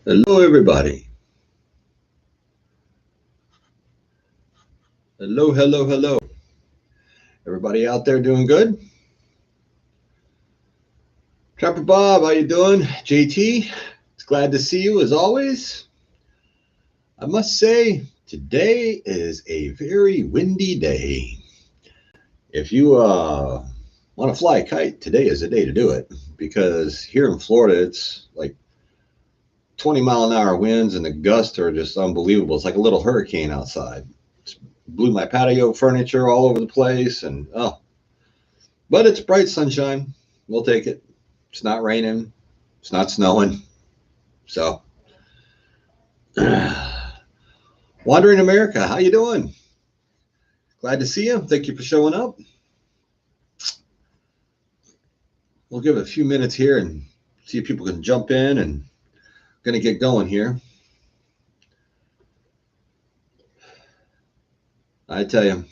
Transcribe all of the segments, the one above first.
Hello, everybody. Hello, hello, hello. Everybody out there doing good? Trapper Bob, how you doing? JT, it's glad to see you as always. I must say, today is a very windy day. If you want to fly a kite, today is the day to do it, because here in Florida, it's like 20-mile-an-hour winds and the gusts are just unbelievable. It's like a little hurricane outside. Blew my patio furniture all over the place, and but it's bright sunshine. We'll take it. It's not raining. It's not snowing. So, Wandering America, how you doing? Glad to see you. Thank you for showing up. We'll give it a few minutes here and see if people can jump in, and going to get going here. I tell you,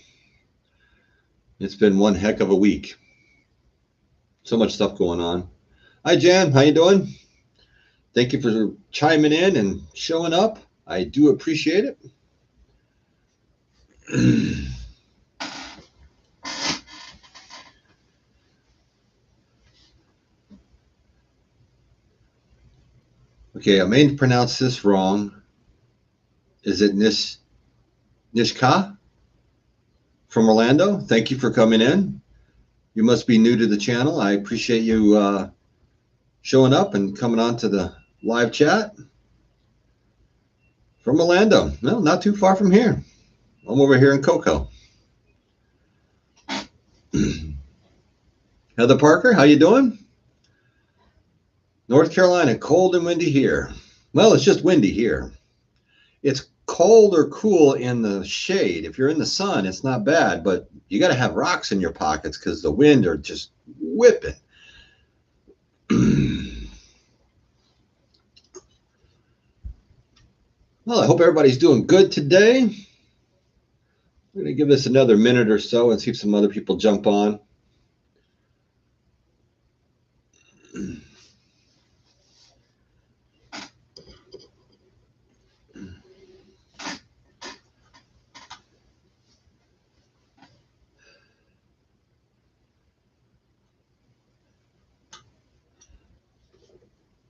it's been one heck of a week. So much stuff going on. Hi, Jan. How you doing? Thank you for chiming in and showing up. I do appreciate it. Okay, I may pronounce this wrong. Is it Nishka from Orlando? Thank you for coming in. You must be new to the channel. I appreciate you showing up and coming on to the live chat. From Orlando. No, not too far from here. I'm over here in Cocoa. Heather Parker, how you doing? North Carolina, cold and windy here. Well, it's just windy here. It's cold or cool in the shade. If you're in the sun, it's not bad, but you got to have rocks in your pockets because the wind are just whipping. Well, I hope everybody's doing good today. We're going to give this another minute or so and see if some other people jump on.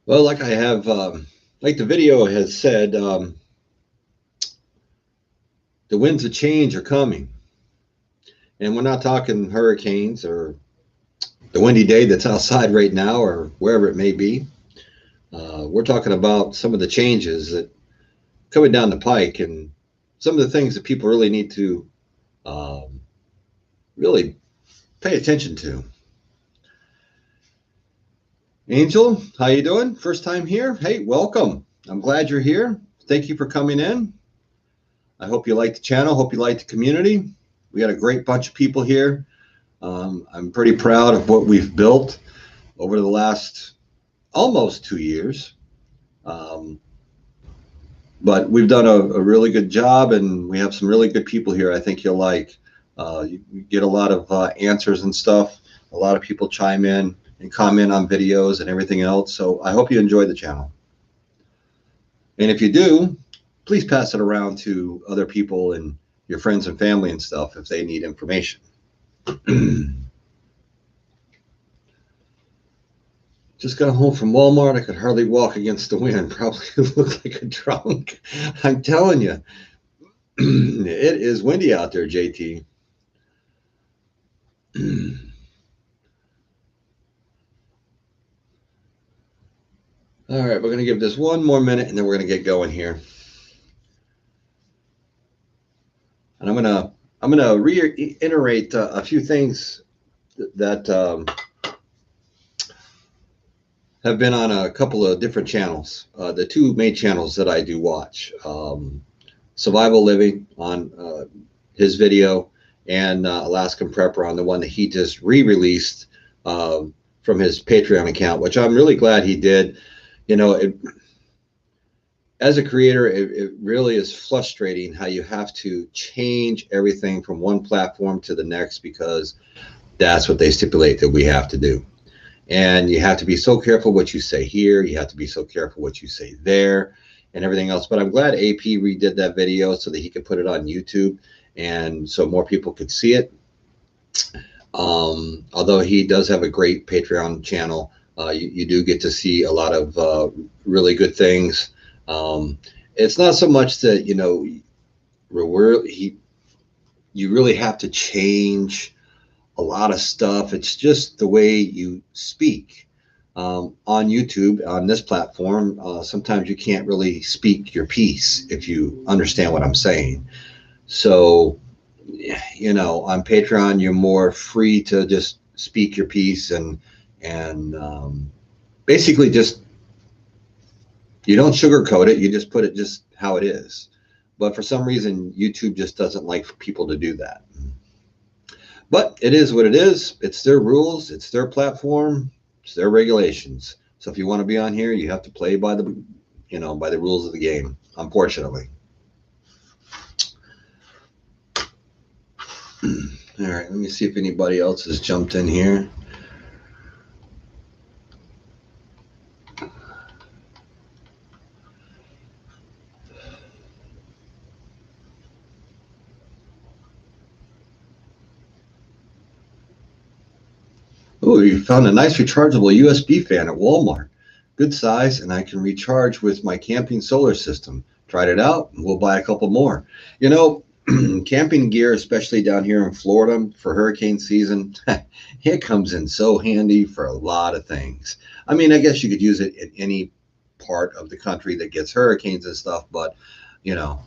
Well, like I have, like the video has said, the winds of change are coming. And we're not talking hurricanes or the windy day that's outside right now or wherever it may be. We're talking about some of the changes that coming down the pike and some of the things that people really need to really pay attention to. Angel, how you doing? First time here? Hey, welcome. I'm glad you're here. Thank you for coming in. I hope you like the channel. Hope you like the community. We got a great bunch of people here. I'm pretty proud of what we've built over the last almost 2 years. But we've done a really good job, and we have some really good people here I think you'll like. You get a lot of answers and stuff. A lot of people chime in and comment on videos and everything else. So I hope you enjoy the channel. And if you do, please pass it around to other people and your friends and family and stuff if they need information. Just got home from Walmart. I could hardly walk against the wind. Probably look like a drunk. I'm telling you, it is windy out there, JT. All right, we're going to give this one more minute, and then we're going to get going here. And I'm gonna reiterate a few things that have been on a couple of different channels. The two main channels that I do watch, Survival Living on his video, and Alaskan Prepper on the one that he just re-released from his Patreon account, which I'm really glad he did. You know, as a creator, it really is frustrating how you have to change everything from one platform to the next because that's what they stipulate that we have to do. And you have to be so careful what you say here. You have to be so careful what you say there and everything else. But I'm glad AP redid that video so that he could put it on YouTube and so more people could see it. Although he does have a great Patreon channel, you do get to see a lot of really good things. It's not so much that, you know, you really have to change a lot of stuff. It's just the way you speak. On YouTube, on this platform, sometimes you can't really speak your piece, if you understand what I'm saying. So, you know, on Patreon, you're more free to just speak your piece and basically just, you don't sugarcoat it. You just put it just how it is. But for some reason, YouTube just doesn't like people to do that. But it is what it is. It's their rules. It's their platform. It's their regulations. So if you want to be on here, you have to play by the, you know, by the rules of the game, unfortunately. All right, let me see if anybody else has jumped in here. Oh, you found a nice rechargeable USB fan at Walmart. Good size, and I can recharge with my camping solar system. Tried it out, and we'll buy a couple more. You know, camping gear, especially down here in Florida for hurricane season, it comes in so handy for a lot of things. I mean, I guess you could use it in any part of the country that gets hurricanes and stuff, but, you know,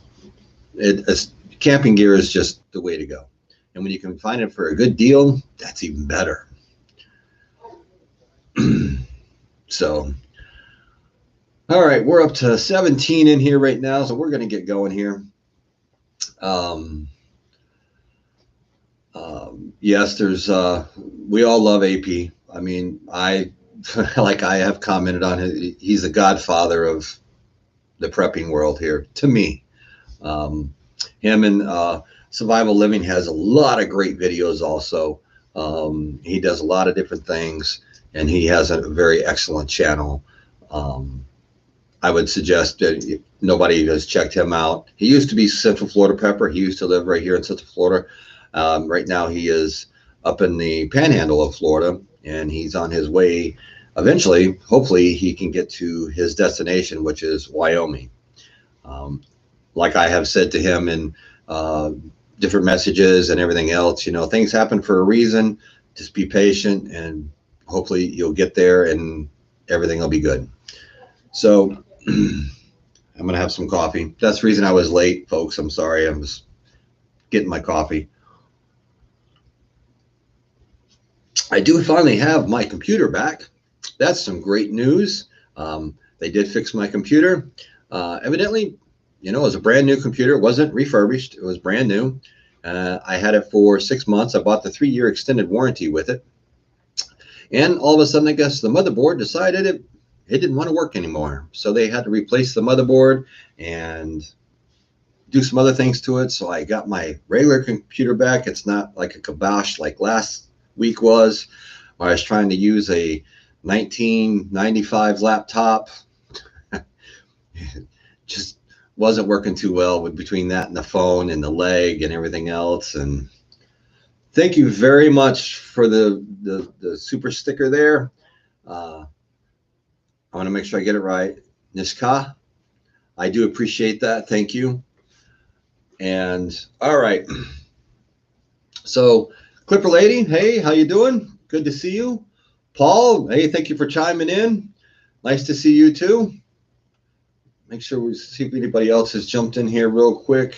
camping gear is just the way to go. And when you can find it for a good deal, that's even better. So, all right, we're up to 17 in here right now, so we're going to get going here. Yes, there's we all love AP. I mean, like I have commented on it, he's the godfather of the prepping world here to me. Him and Survival Living has a lot of great videos also. He does a lot of different things, and he has a very excellent channel. I would suggest that nobody has checked him out. He used to be Central Florida Prepper. He used to live right here in Central Florida. Right now he is up in the panhandle of Florida, and he's on his way. Eventually, hopefully, he can get to his destination, which is Wyoming. Like I have said to him in different messages and everything else, you know, things happen for a reason. Just be patient, and hopefully you'll get there and everything will be good. So I'm going to have some coffee. That's the reason I was late, folks. I'm sorry. I was getting my coffee. I do finally have my computer back. That's some great news. They did fix my computer. Evidently, you know, it was a brand new computer. It wasn't refurbished. It was brand new. I had it for 6 months. I bought the 3-year extended warranty with it. And all of a sudden, I guess the motherboard decided it didn't want to work anymore. So they had to replace the motherboard and do some other things to it. So I got my regular computer back. It's not like a kibosh like last week was, where I was trying to use a 1995 laptop. Just wasn't working too well between that and the phone and the leg and everything else. And thank you very much for the super sticker there. I want to make sure I get it right. Nishka, I do appreciate that. Thank you. And all right. So Clipper Lady, hey, how you doing? Good to see you. Paul, hey, thank you for chiming in. Nice to see you too. Make sure we see if anybody else has jumped in here real quick.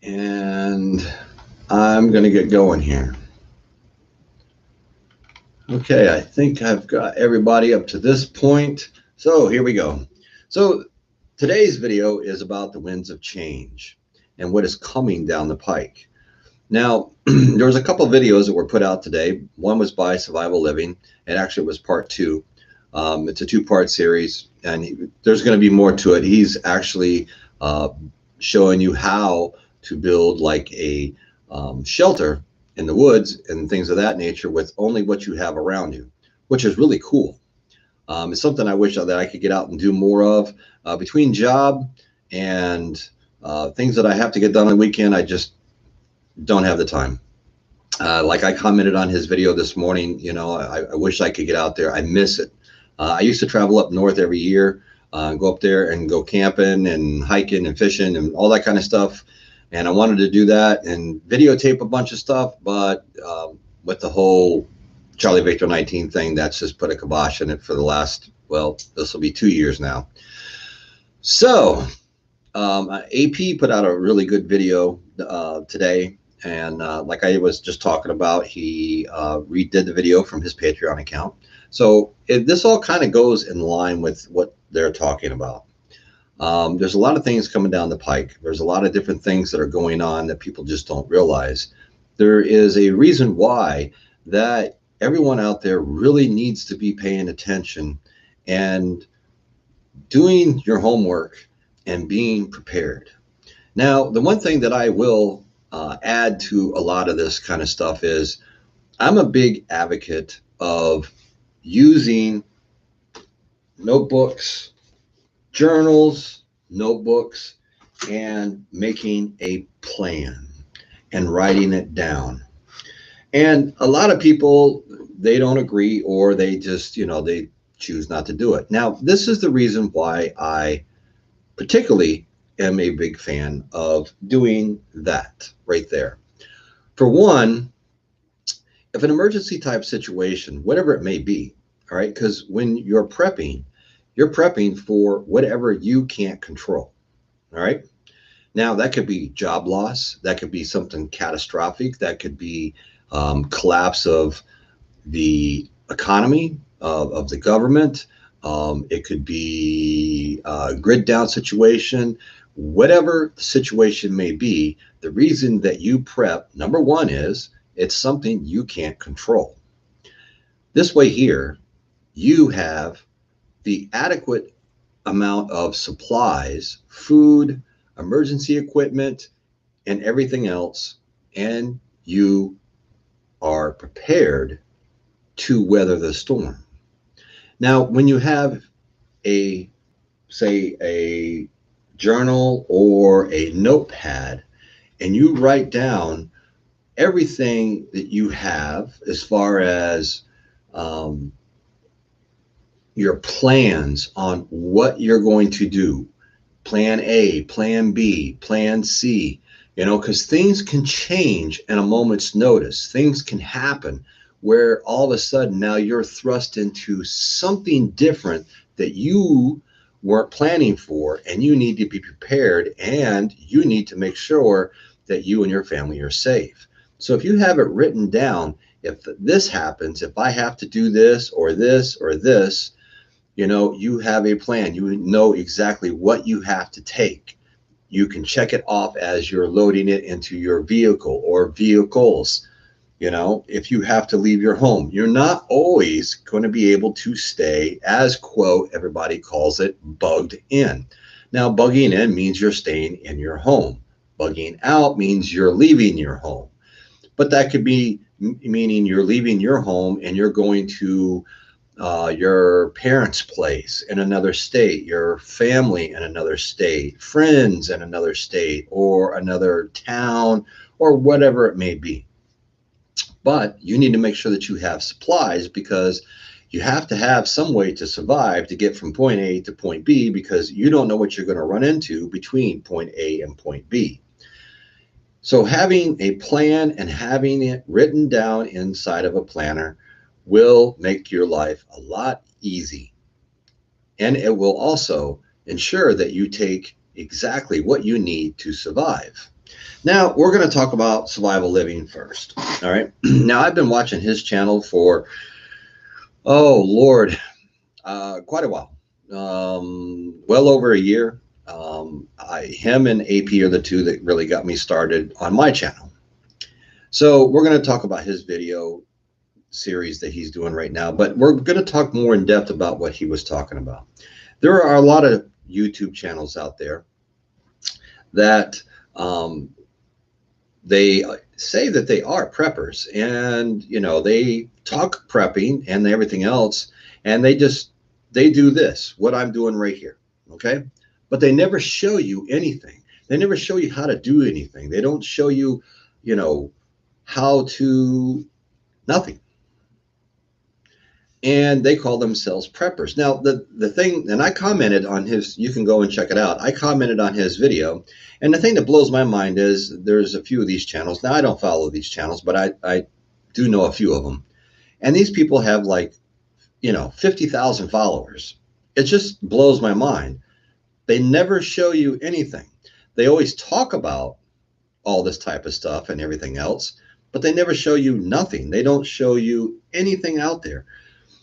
And I'm going to get going here. Okay, I think I've got everybody up to this point. So here we go. So today's video is about the winds of change and what is coming down the pike. Now, there was a couple of videos that were put out today. One was by Survival Living, and actually it was part 2. It's a 2-part series, and there's going to be more to it. He's actually showing you how to build like a shelter in the woods and things of that nature with only what you have around you. which is really cool. It's something I wish that I could get out and do more of. Between job and things that I have to get done on the weekend, I just don't have the time. Like I commented on his video this morning, you know, I wish I could get out there. I miss it. I used to travel up north every year, go up there and go camping and hiking and fishing and all that kind of stuff. And I wanted to do that and videotape a bunch of stuff, but with the whole Charlie Victor 19 thing, that's just put a kibosh in it for the last, well, this will be 2 years now. So AP put out a really good video today. And like I was just talking about, he redid the video from his Patreon account. So this all kind of goes in line with what they're talking about. There's a lot of things coming down the pike. There's a lot of different things that are going on that people just don't realize. There is a reason why that everyone out there really needs to be paying attention and doing your homework and being prepared. Now, the one thing that I will add to a lot of this kind of stuff is I'm a big advocate of using notebooks, journals, notebooks, and making a plan and writing it down. And a lot of people, they don't agree, or they just, you know, they choose not to do it. Now, this is the reason why I particularly am a big fan of doing that right there. For one, if an emergency type situation, whatever it may be, all right, because when you're prepping for whatever you can't control, all right? Now, that could be job loss, that could be something catastrophic, that could be collapse of the economy, of the government, it could be a grid down situation. Whatever the situation may be, the reason that you prep, number one, is it's something you can't control. This way here, you have the adequate amount of supplies, food, emergency equipment, and everything else, and you are prepared to weather the storm. Now, when you have say a journal or a notepad, and you write down everything that you have as far as your plans on what you're going to do, plan A, plan B, plan C, you know, because things can change in a moment's notice. Things can happen where all of a sudden now you're thrust into something different that you weren't planning for, and you need to be prepared, and you need to make sure that you and your family are safe. So if you have it written down, if this happens, if I have to do this or this or this, you know, you have a plan. You know exactly what you have to take. You can check it off as you're loading it into your vehicle or vehicles. You know, if you have to leave your home, you're not always going to be able to stay, as quote, everybody calls it, bugged in. Now, bugging in means you're staying in your home. Bugging out means you're leaving your home. But that could be meaning you're leaving your home and you're going to your parents' place in another state, your family in another state, friends in another state or another town, or whatever it may be. But you need to make sure that you have supplies, because you have to have some way to survive to get from point A to point B, because you don't know what you're going to run into between point A and point B. So having a plan and having it written down inside of a planner will make your life a lot easy. And it will also ensure that you take exactly what you need to survive. Now, we're going to talk about survival living first. All right. Now, I've been watching his channel for, oh, Lord, quite a while, well over a year. Him and AP are the two that really got me started on my channel. So we're going to talk about his video series that he's doing right now, but we're going to talk more in depth about what he was talking about. There are a lot of YouTube channels out there that they say that they are preppers, and they talk prepping and everything else, and they do this, what I'm doing right here, okay? But they never show you anything. They never show you how to do anything. They don't show you, you know, how to nothing. And they call themselves preppers. Now, the thing, and I commented on his, you can go and check it out. I commented on his video, and the thing that blows my mind is there's a few of these channels. Now, I don't follow these channels, but I do know a few of them. And these people have like, 50,000 followers. It just blows my mind. They never show you anything. They always talk about all this type of stuff and everything else, but they never show you nothing. They don't show you anything out there.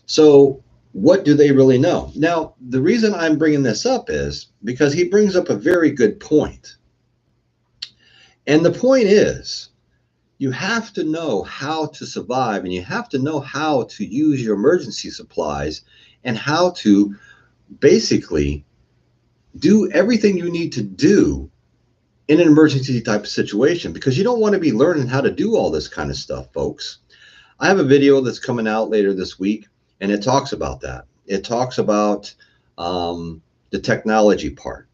So what do they really know? Now, the reason I'm bringing this up is because he brings up a very good point. And the point is, you have to know how to survive, and you have to know how to use your emergency supplies and how to basically do everything you need to do in an emergency type of situation, because you don't want to be learning how to do all this kind of stuff, folks. I have a video that's coming out later this week, and it talks about that. It talks about the technology part.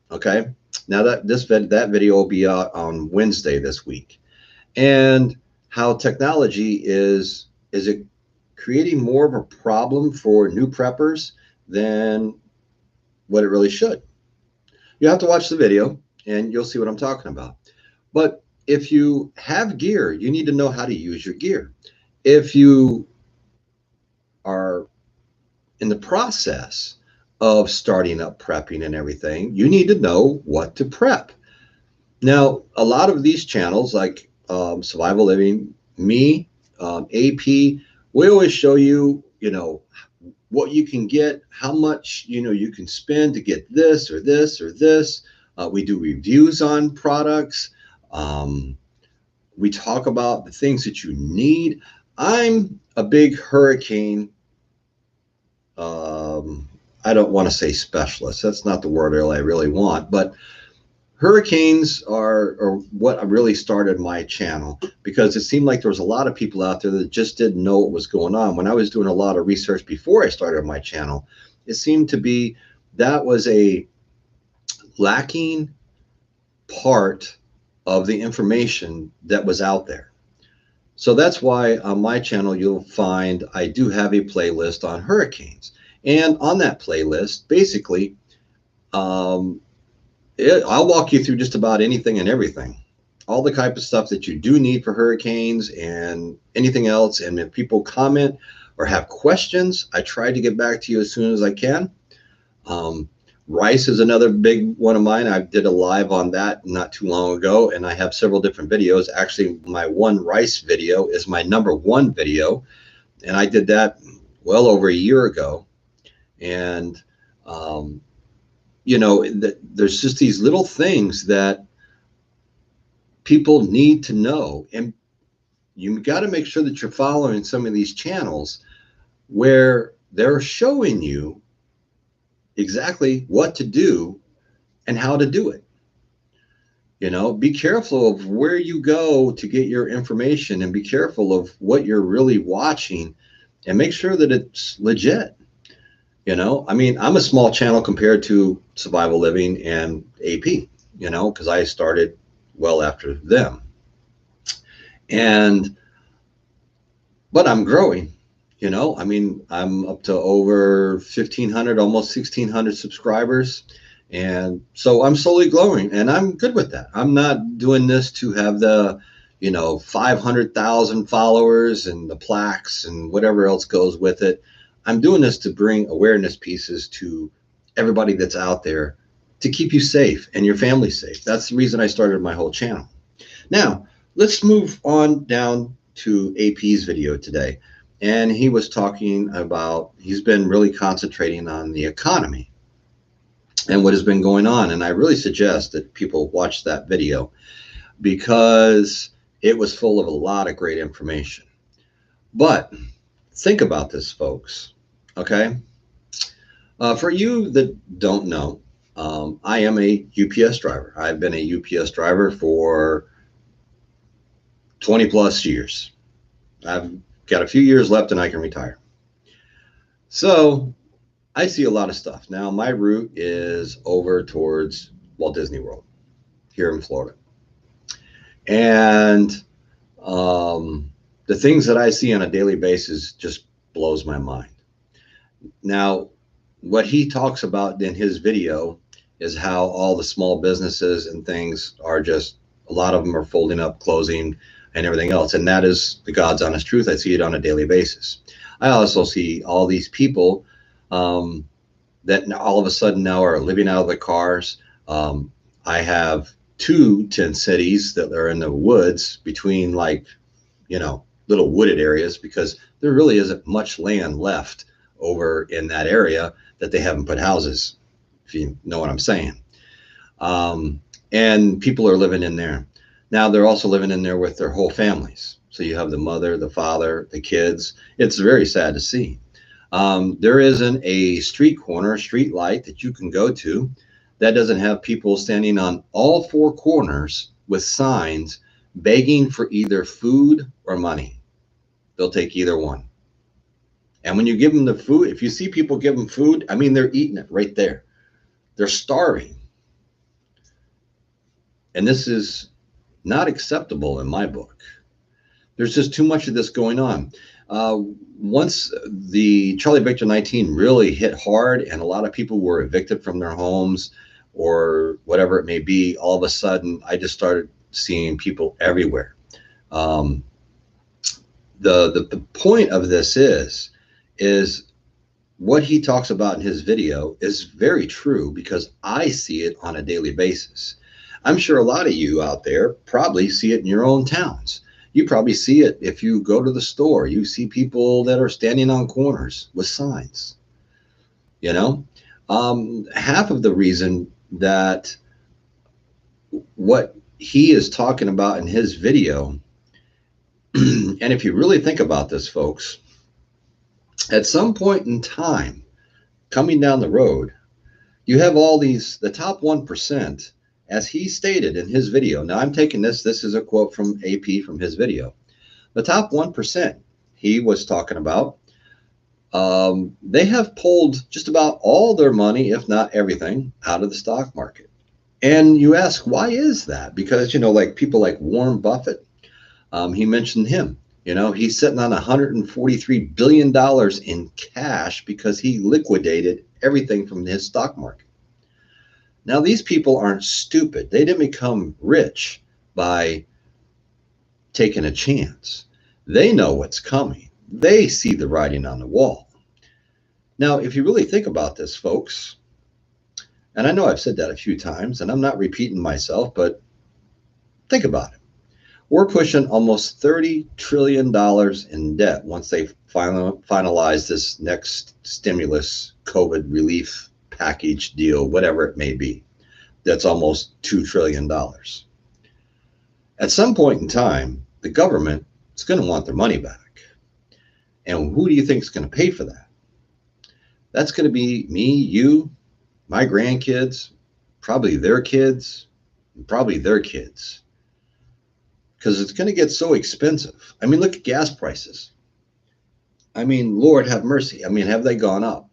Okay. Now that video will be out on Wednesday this week, and how technology is it creating more of a problem for new preppers than what it really should. You have to watch the video, and you'll see what I'm talking about. But if you have gear, you need to know how to use your gear. If you are in the process of starting up prepping and everything, you need to know what to prep. Now, a lot of these channels like Survival Living, me, AP, we always show you, what you can get, how much, you can spend to get this or this or this. We do reviews on products. We talk about the things that you need. I'm a big hurricane. I don't want to say specialist. That's not the word I really want, but hurricanes are what really started my channel, because it seemed like there was a lot of people out there that just didn't know what was going on. When I was doing a lot of research before I started my channel, it seemed to be that was a lacking part of the information that was out there. So that's why on my channel, you'll find I do have a playlist on hurricanes. And on that playlist, basically, I'll walk you through just about anything and everything, all the type of stuff that you do need for hurricanes and anything else. And if people comment or have questions, I try to get back to you as soon as I can. Rice is another big one of mine. I did a live on that not too long ago, and I have several different videos. Actually, my one rice video is my #1 video, and I did that well over a year ago. And there's just these little things that people need to know, and you got to make sure that you're following some of these channels where they're showing you exactly what to do and how to do it. Be careful of where you go to get your information, and be careful of what you're really watching, and make sure that it's legit. I'm a small channel compared to Survival Living and AP, because I started well after them. But I'm growing, I'm up to over 1,500, almost 1,600 subscribers. And so I'm slowly growing, and I'm good with that. I'm not doing this to have the, 500,000 followers and the plaques and whatever else goes with it. I'm doing this to bring awareness pieces to everybody that's out there, to keep you safe and your family safe. That's the reason I started my whole channel. Now, let's move on down to AP's video today. And he was talking about, he's been really concentrating on the economy and what has been going on. And I really suggest that people watch that video, because it was full of a lot of great information. But think about this, folks. Okay. For you that don't know, I am a UPS driver. I've been a UPS driver for 20 plus years. I've got a few years left and I can retire. So I see a lot of stuff. Now, my route is over towards Walt Disney World here in Florida. And the things that I see on a daily basis just blows my mind. Now, what he talks about in his video is how all the small businesses and things are just, a lot of them are folding up, closing, and everything else. And that is the God's honest truth. I see it on a daily basis. I also see all these people that all of a sudden now are living out of their cars. I have two tent cities that are in the woods between, like, little wooded areas, because there really isn't much land left over in that area that they haven't put houses, if you know what I'm saying. And people are living in there. Now they're also living in there with their whole families. So you have the mother, the father, the kids. It's very sad to see. There isn't a street corner, street light that you can go to that doesn't have people standing on all four corners with signs begging for either food or money. They'll take either one. And when you give them the food, if you see people give them food, I mean, they're eating it right there. They're starving. And this is not acceptable in my book. There's just too much of this going on. Once the Charlie Victor 19 really hit hard and a lot of people were evicted from their homes or whatever it may be, all of a sudden I just started seeing people everywhere. The point of this is what he talks about in his video is very true, because I see it on a daily basis. I'm sure a lot of you out there probably see it in your own towns. You probably see it if you go to the store. You see people that are standing on corners with signs. Half of the reason that what he is talking about in his video, and if you really think about this, folks, at some point in time coming down the road, you have all these, the top 1%, as he stated in his video. Now I'm taking this is a quote from AP from his video. The top 1% he was talking about, they have pulled just about all their money, if not everything, out of the stock market. And you ask, why is that? Because, like people like Warren Buffett, he mentioned him. He's sitting on $143 billion in cash because he liquidated everything from his stock market. Now, these people aren't stupid. They didn't become rich by taking a chance. They know what's coming. They see the writing on the wall. Now, if you really think about this, folks, and I know I've said that a few times, and I'm not repeating myself, but think about it. We're pushing almost $30 trillion in debt once they finalize this next stimulus, COVID relief package deal, whatever it may be. That's almost $2 trillion. At some point in time, the government is going to want their money back. And who do you think is going to pay for that? That's going to be me, you, my grandkids, probably their kids, and probably their kids. Because it's going to get so expensive. I mean, look at gas prices. I mean, Lord have mercy. I mean, have they gone up?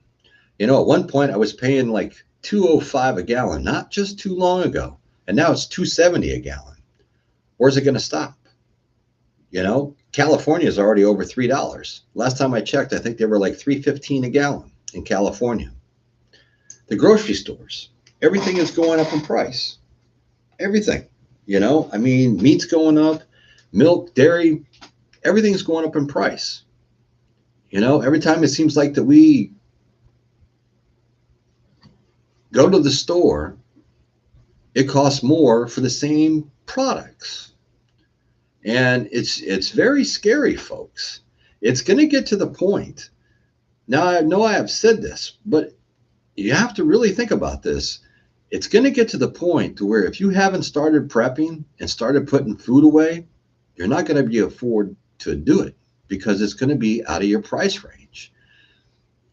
At one point I was paying like $2.05 a gallon, not just too long ago. And now it's $2.70 a gallon. Where's it going to stop? California is already over $3. Last time I checked, I think they were like $3.15 a gallon in California. The grocery stores, everything is going up in price. Everything. I mean, meat's going up, milk, dairy, everything's going up in price. Every time it seems like that we go to the store, it costs more for the same products. And it's very scary, folks. It's going to get to the point. Now, I know I have said this, but you have to really think about this. It's going to get to the point to where if you haven't started prepping and started putting food away, you're not going to be afford to do it, because it's going to be out of your price range.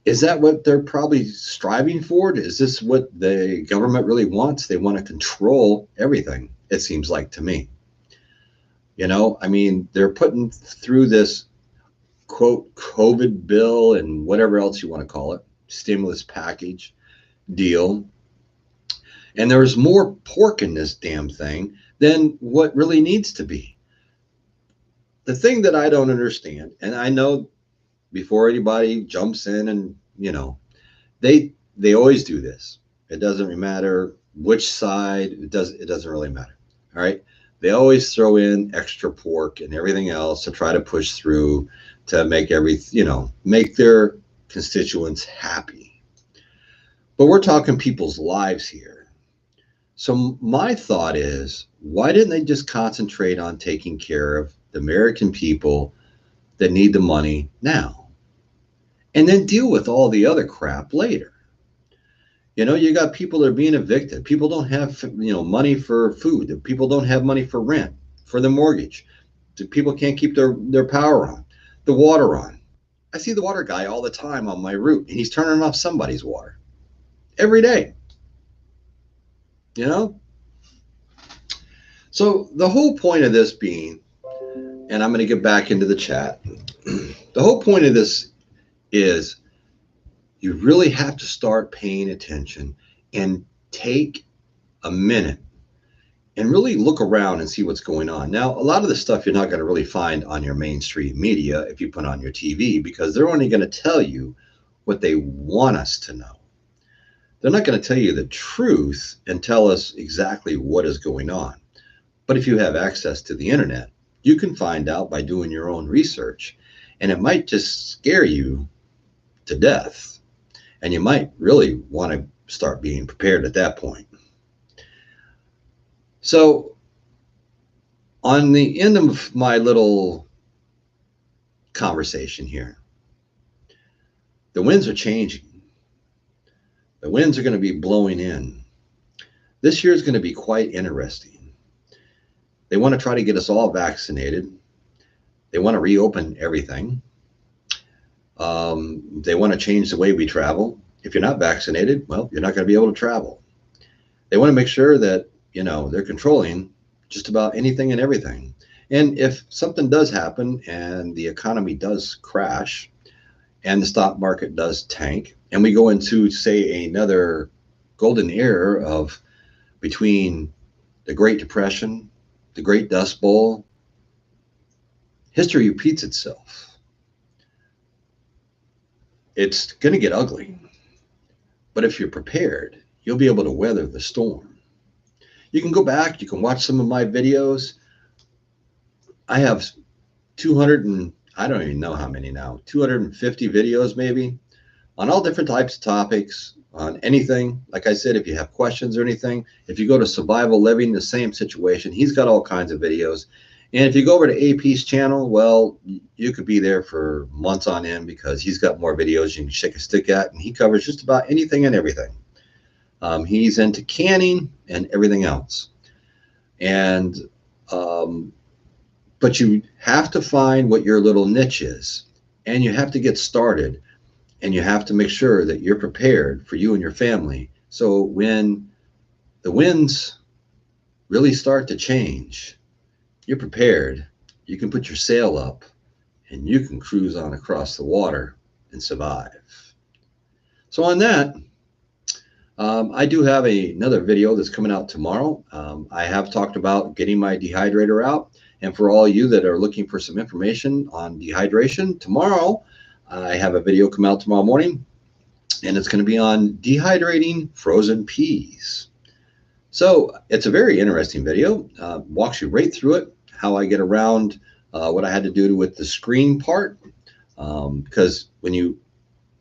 Is that what they're probably striving for? Is this what the government really wants? They want to control everything, it seems like to me. You know, I mean, they're putting through this quote COVID bill and whatever else you want to call it, stimulus package deal. And there's more pork in this damn thing than what really needs to be. The thing that I don't understand, and I know before anybody jumps in and, they always do this. It doesn't matter which side, it doesn't really matter. All right. They always throw in extra pork and everything else to try to push through to make their constituents happy. But we're talking people's lives here. So my thought is, why didn't they just concentrate on taking care of the American people that need the money now and then deal with all the other crap later? You got people that are being evicted. People don't have, money for food. People don't have money for rent, for the mortgage. The people can't keep their power on, the water on. I see the water guy all the time on my route, and he's turning off somebody's water every day, you know? So the whole point of this being, and I'm going to get back into the chat, the whole point of this is you really have to start paying attention and take a minute and really look around and see what's going on. Now, a lot of the stuff you're not going to really find on your mainstream media if you put on your TV, because they're only going to tell you what they want us to know. They're not going to tell you the truth and tell us exactly what is going on. But if you have access to the internet, you can find out by doing your own research, and it might just scare you to death. And you might really want to start being prepared at that point. So, on the end of my little conversation here, the winds are changing. The winds are going to be blowing in. This year is going to be quite interesting. They want to try to get us all vaccinated. They want to reopen everything. They want to change the way we travel. If you're not vaccinated, well, you're not going to be able to travel. They want to make sure that, they're controlling just about anything and everything. And if something does happen and the economy does crash and the stock market does tank and we go into, say, another golden era of between the Great Depression, the Great Dust Bowl, history repeats itself. It's going to get ugly. But if you're prepared, you'll be able to weather the storm. You can go back, you can watch some of my videos. I have 200 and I don't even know how many now, 250 videos maybe on all different types of topics, on anything. Like I said, if you have questions or anything, if you go to Survival Living, the same situation, he's got all kinds of videos. And if you go over to AP's channel, well, you could be there for months on end because he's got more videos you can shake a stick at, and he covers just about anything and everything. He's into canning and everything else. And, but you have to find what your little niche is, and you have to get started, and you have to make sure that you're prepared for you and your family. So when the winds really start to change, you're prepared. You can put your sail up and you can cruise on across the water and survive. So on that, I do have another video that's coming out tomorrow. I have talked about getting my dehydrator out. And for all you that are looking for some information on dehydration, tomorrow I have a video come out tomorrow morning, and it's going to be on dehydrating frozen peas. So it's a very interesting video. Walks you right through it, how I get around what I had to do with the screen part. Because at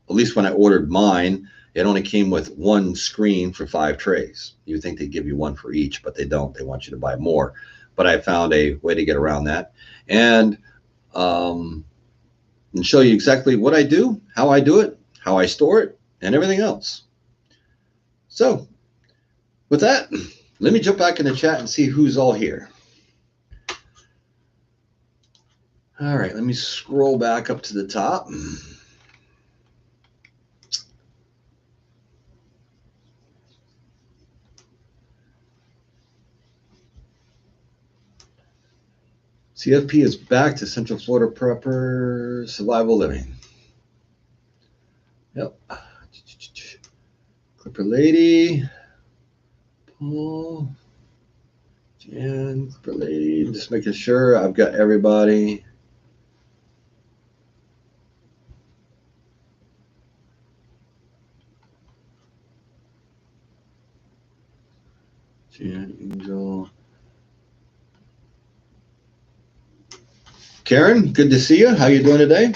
least when I ordered mine, it only came with one screen for 5 trays. You would think they'd give you one for each, but they don't. They want you to buy more. But I found a way to get around that and show you exactly what I do, how I do it, how I store it, and everything else. So with that, let me jump back in the chat and see who's all here. All right, let me scroll back up to the top. CFP is back to Central Florida Prepper Survival Living. Yep. Clipper Lady. Paul. Jan. Clipper Lady. Just making sure I've got everybody. Jan, Angel. Karen, good to see you. How you doing today?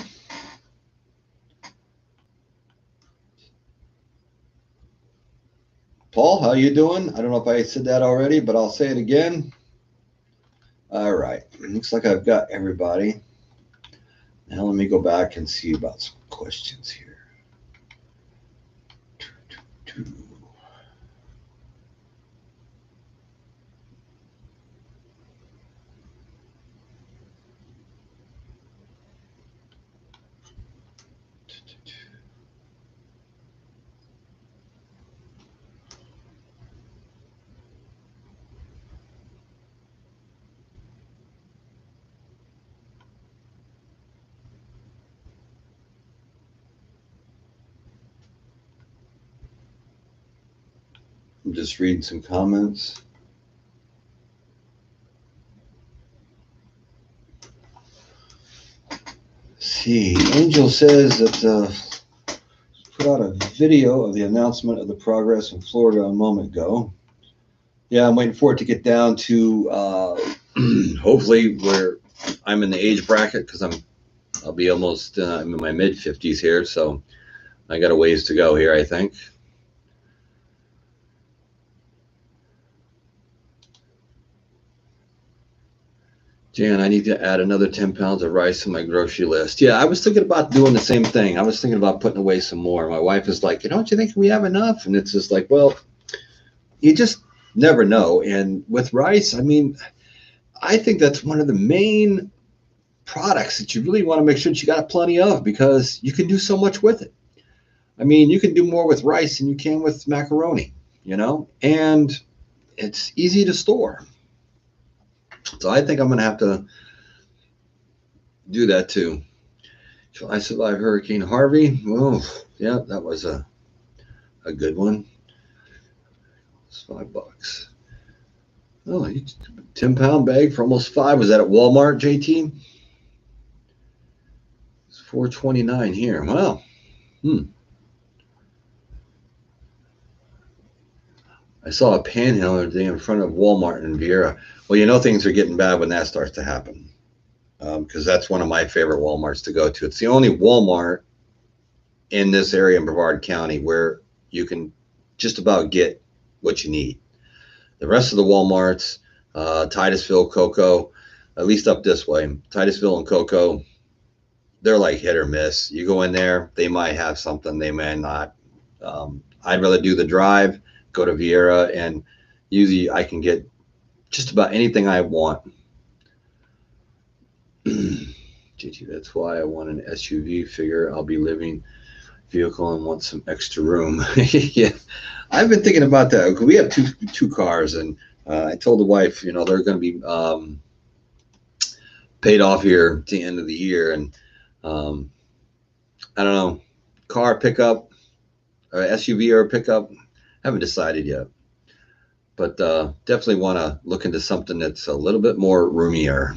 Paul, how you doing? I don't know if I said that already, but I'll say it again. All right. Looks like I've got everybody. Now let me go back and see about some questions here. I'm just reading some comments. See, Angel says that put out a video of the announcement of the progress in Florida a moment ago. Yeah, I'm waiting for it to get down to hopefully where I'm in the age bracket, because I'll be almost I'm in my mid 50s here, so I got a ways to go here, I think. Jan, I need to add another 10 pounds of rice to my grocery list. Yeah, I was thinking about doing the same thing. I was thinking about putting away some more. My wife is like, don't you think we have enough? And it's just like, well, you just never know. And with rice, I mean, I think that's one of the main products that you really want to make sure that you got plenty of, because you can do so much with it. I mean, you can do more with rice than you can with macaroni, and it's easy to store. So I think I'm going to have to do that too. Shall I survive Hurricane Harvey? Oh, yeah, that was a good one. It's $5. Oh, 10-pound bag for almost $5. Was that at Walmart, JT? It's $4.29 here. Wow. I saw a panhandler today in front of Walmart in Vieira. Well, things are getting bad when that starts to happen, because that's one of my favorite Walmarts to go to. It's the only Walmart in this area in Brevard County where you can just about get what you need. The rest of the Walmarts, Titusville, Cocoa, at least up this way, Titusville and Cocoa, they're like hit or miss. You go in there, they might have something, they may not. I'd rather do the drive, go to Vieira, and usually I can get just about anything I want. JT, that's why I want an SUV. Figure I'll be living vehicle and want some extra room. Yeah, I've been thinking about that. We have two cars, and I told the wife, they're going to be paid off here at the end of the year, and I don't know, car, pickup, or SUV or pickup. Haven't decided yet, but definitely want to look into something that's a little bit more roomier.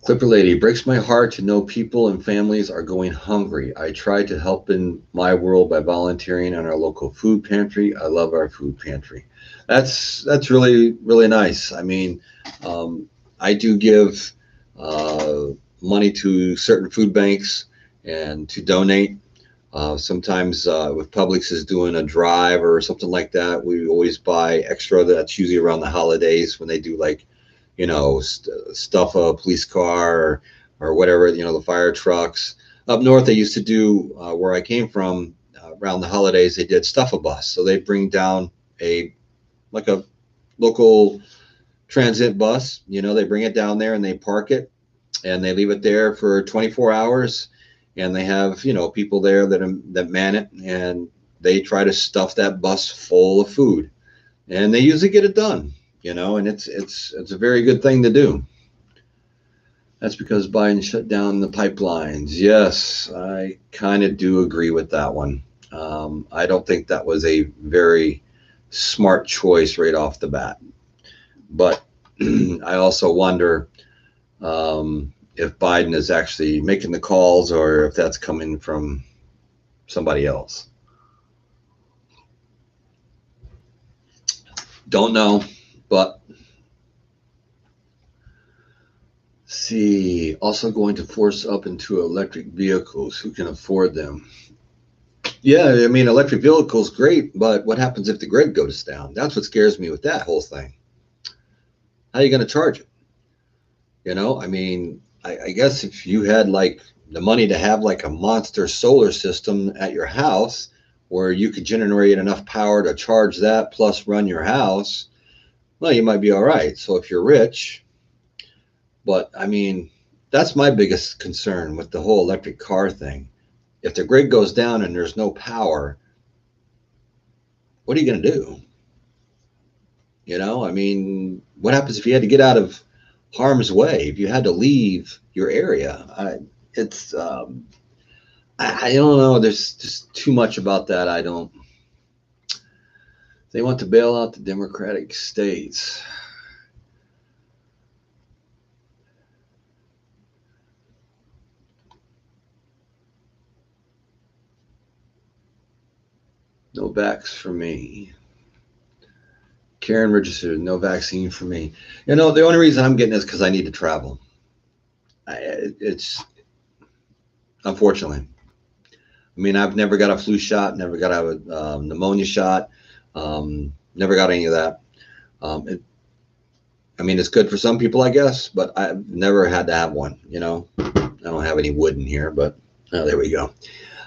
Clipper Lady, breaks my heart to know people and families are going hungry. I try to help in my world by volunteering on our local food pantry. I love our food pantry. That's really, really nice. I mean, I do give money to certain food banks and to donate. Sometimes if Publix is doing a drive or something like that, we always buy extra. That's usually around the holidays when they do like, stuff a police car or whatever, the fire trucks. Up north, they used to do, where I came from, around the holidays, they did stuff a bus. So they bring down a local transit bus, they bring it down there and they park it and they leave it there for 24 hours. And they have, people there that man it, and they try to stuff that bus full of food. and they usually get it done, and it's a very good thing to do. That's because Biden shut down the pipelines. Yes, I kind of do agree with that one. I don't think that was a very smart choice right off the bat. But I also wonder if Biden is actually making the calls or if that's coming from somebody else. Don't know, but see, also going to force up into electric vehicles. Who can afford them? Yeah, I mean, electric vehicles great, but what happens if the grid goes down? That's what scares me with that whole thing. How are you going to charge it? I mean, I guess if you had like the money to have like a monster solar system at your house where you could generate enough power to charge that plus run your house, well, you might be all right. So if you're rich, but I mean, that's my biggest concern with the whole electric car thing. If the grid goes down and there's no power, what are you going to do? I mean, what happens if you had to get out of harm's way? If you had to leave your area, it's I don't know. There's just too much about that. I don't. They want to bail out the Democratic states. No vax for me. Karen registered. No vaccine for me. The only reason I'm getting is because I need to travel. It's unfortunately. I mean, I've never got a flu shot, never got a pneumonia shot, never got any of that. It, I mean, it's good for some people, I guess, but I've never had to have one. I don't have any wood in here, but there we go.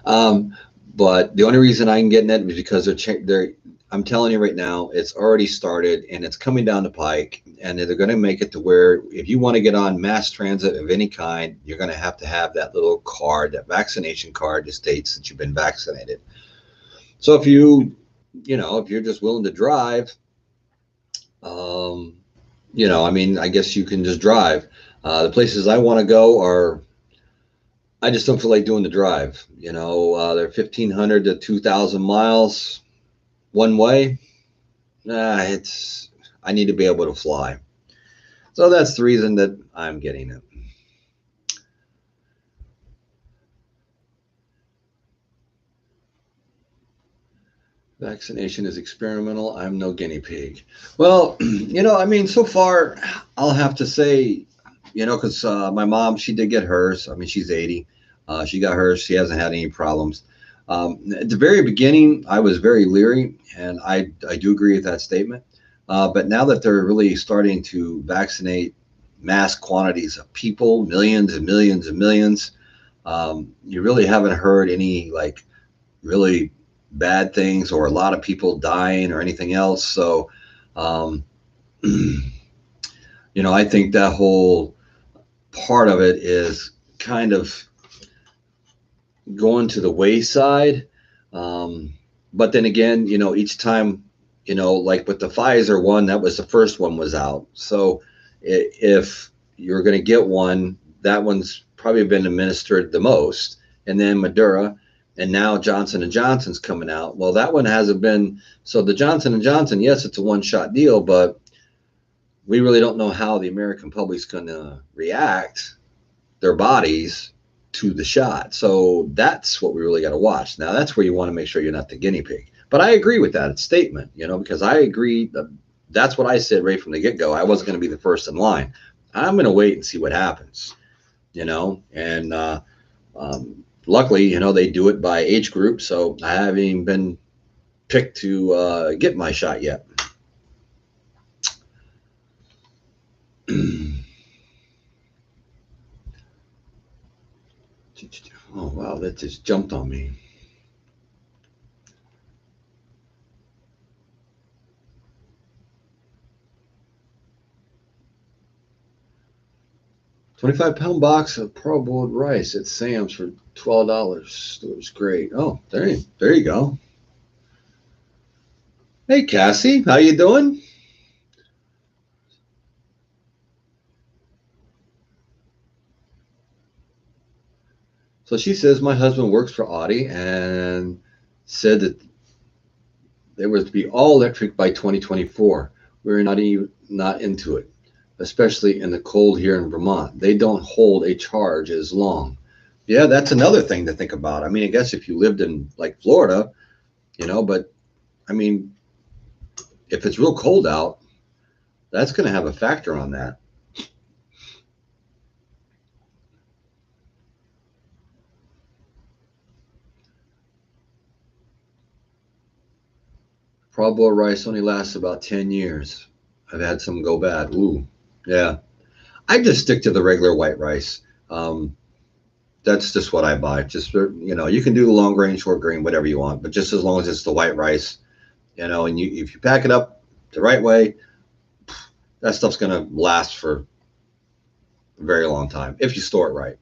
Um, but the only reason I'm getting it is because they're. I'm telling you right now, it's already started and it's coming down the pike, and they're going to make it to where if you want to get on mass transit of any kind, you're going to have that little card, that vaccination card that states that you've been vaccinated. So if you're just willing to drive, um, I mean, I guess you can just drive. The places I want to go are I just don't feel like doing the drive. They're 1,500 to 2,000 miles one way. It's I need to be able to fly. So that's the reason that I'm getting it. Vaccination is experimental. I'm no guinea pig. Well, I mean, so far, I'll have to say, because my mom, she did get hers. I mean, she's 80. She got hers. She hasn't had any problems. At the very beginning, I was very leery, and I do agree with that statement. But now that they're really starting to vaccinate mass quantities of people, millions and millions and millions, you really haven't heard any like really bad things or a lot of people dying or anything else. So, um, I think that whole part of it is kind of going to the wayside. Um, but then again, each time, like with the Pfizer one, that was the first one was out. So if you're going to get one, that one's probably been administered the most. And then Madura, and now Johnson and Johnson's coming out. Well, that one hasn't been. So the Johnson and Johnson, yes, it's a one-shot deal, but we really don't know how the American public's going to react, their bodies, to the shot. So that's what we really got to watch. Now, that's where you want to make sure you're not the guinea pig. But I agree with that statement, because I agree that's what I said right from the get-go. I wasn't going to be the first in line. I'm going to wait and see what happens, and luckily, they do it by age group. So I haven't even been picked to get my shot yet. Oh, wow, that just jumped on me. £25 box of parboiled rice at Sam's for $12. It was great. Oh, there you go. Hey, Cassie, how you doing? So she says my husband works for Audi and said that they were to be all electric by 2024. We're not into it, especially in the cold here in Vermont. They don't hold a charge as long. Yeah, that's another thing to think about. I mean, I guess if you lived in like Florida, but I mean, if it's real cold out, that's going to have a factor on that. Pravo rice only lasts about 10 years. I've had some go bad. Ooh, yeah. I just stick to the regular white rice. Um, that's just what I buy. Just you can do the long grain, short grain, whatever you want, but just as long as it's the white rice, and if you pack it up the right way, that stuff's gonna last for a very long time if you store it right.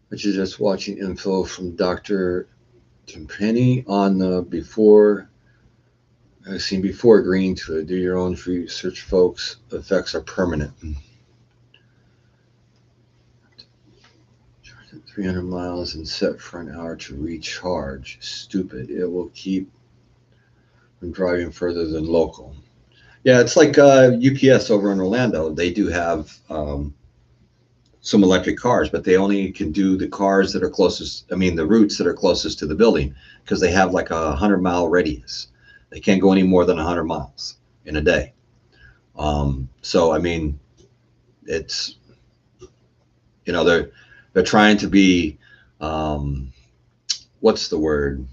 But you're just watching info from Dr. Timpani on the before I've seen before agreeing to it. Do your own research, folks. Effects are permanent. 300 miles and set for an hour to recharge. Stupid. It will keep from driving further than local. Yeah, it's like UPS over in Orlando. They do have some electric cars, but they only can do the cars that are closest. I mean, the routes that are closest to the building because they have like 100-mile radius. They can't go any more than 100 miles in a day. So I mean, it's they're trying to be um, what's the word?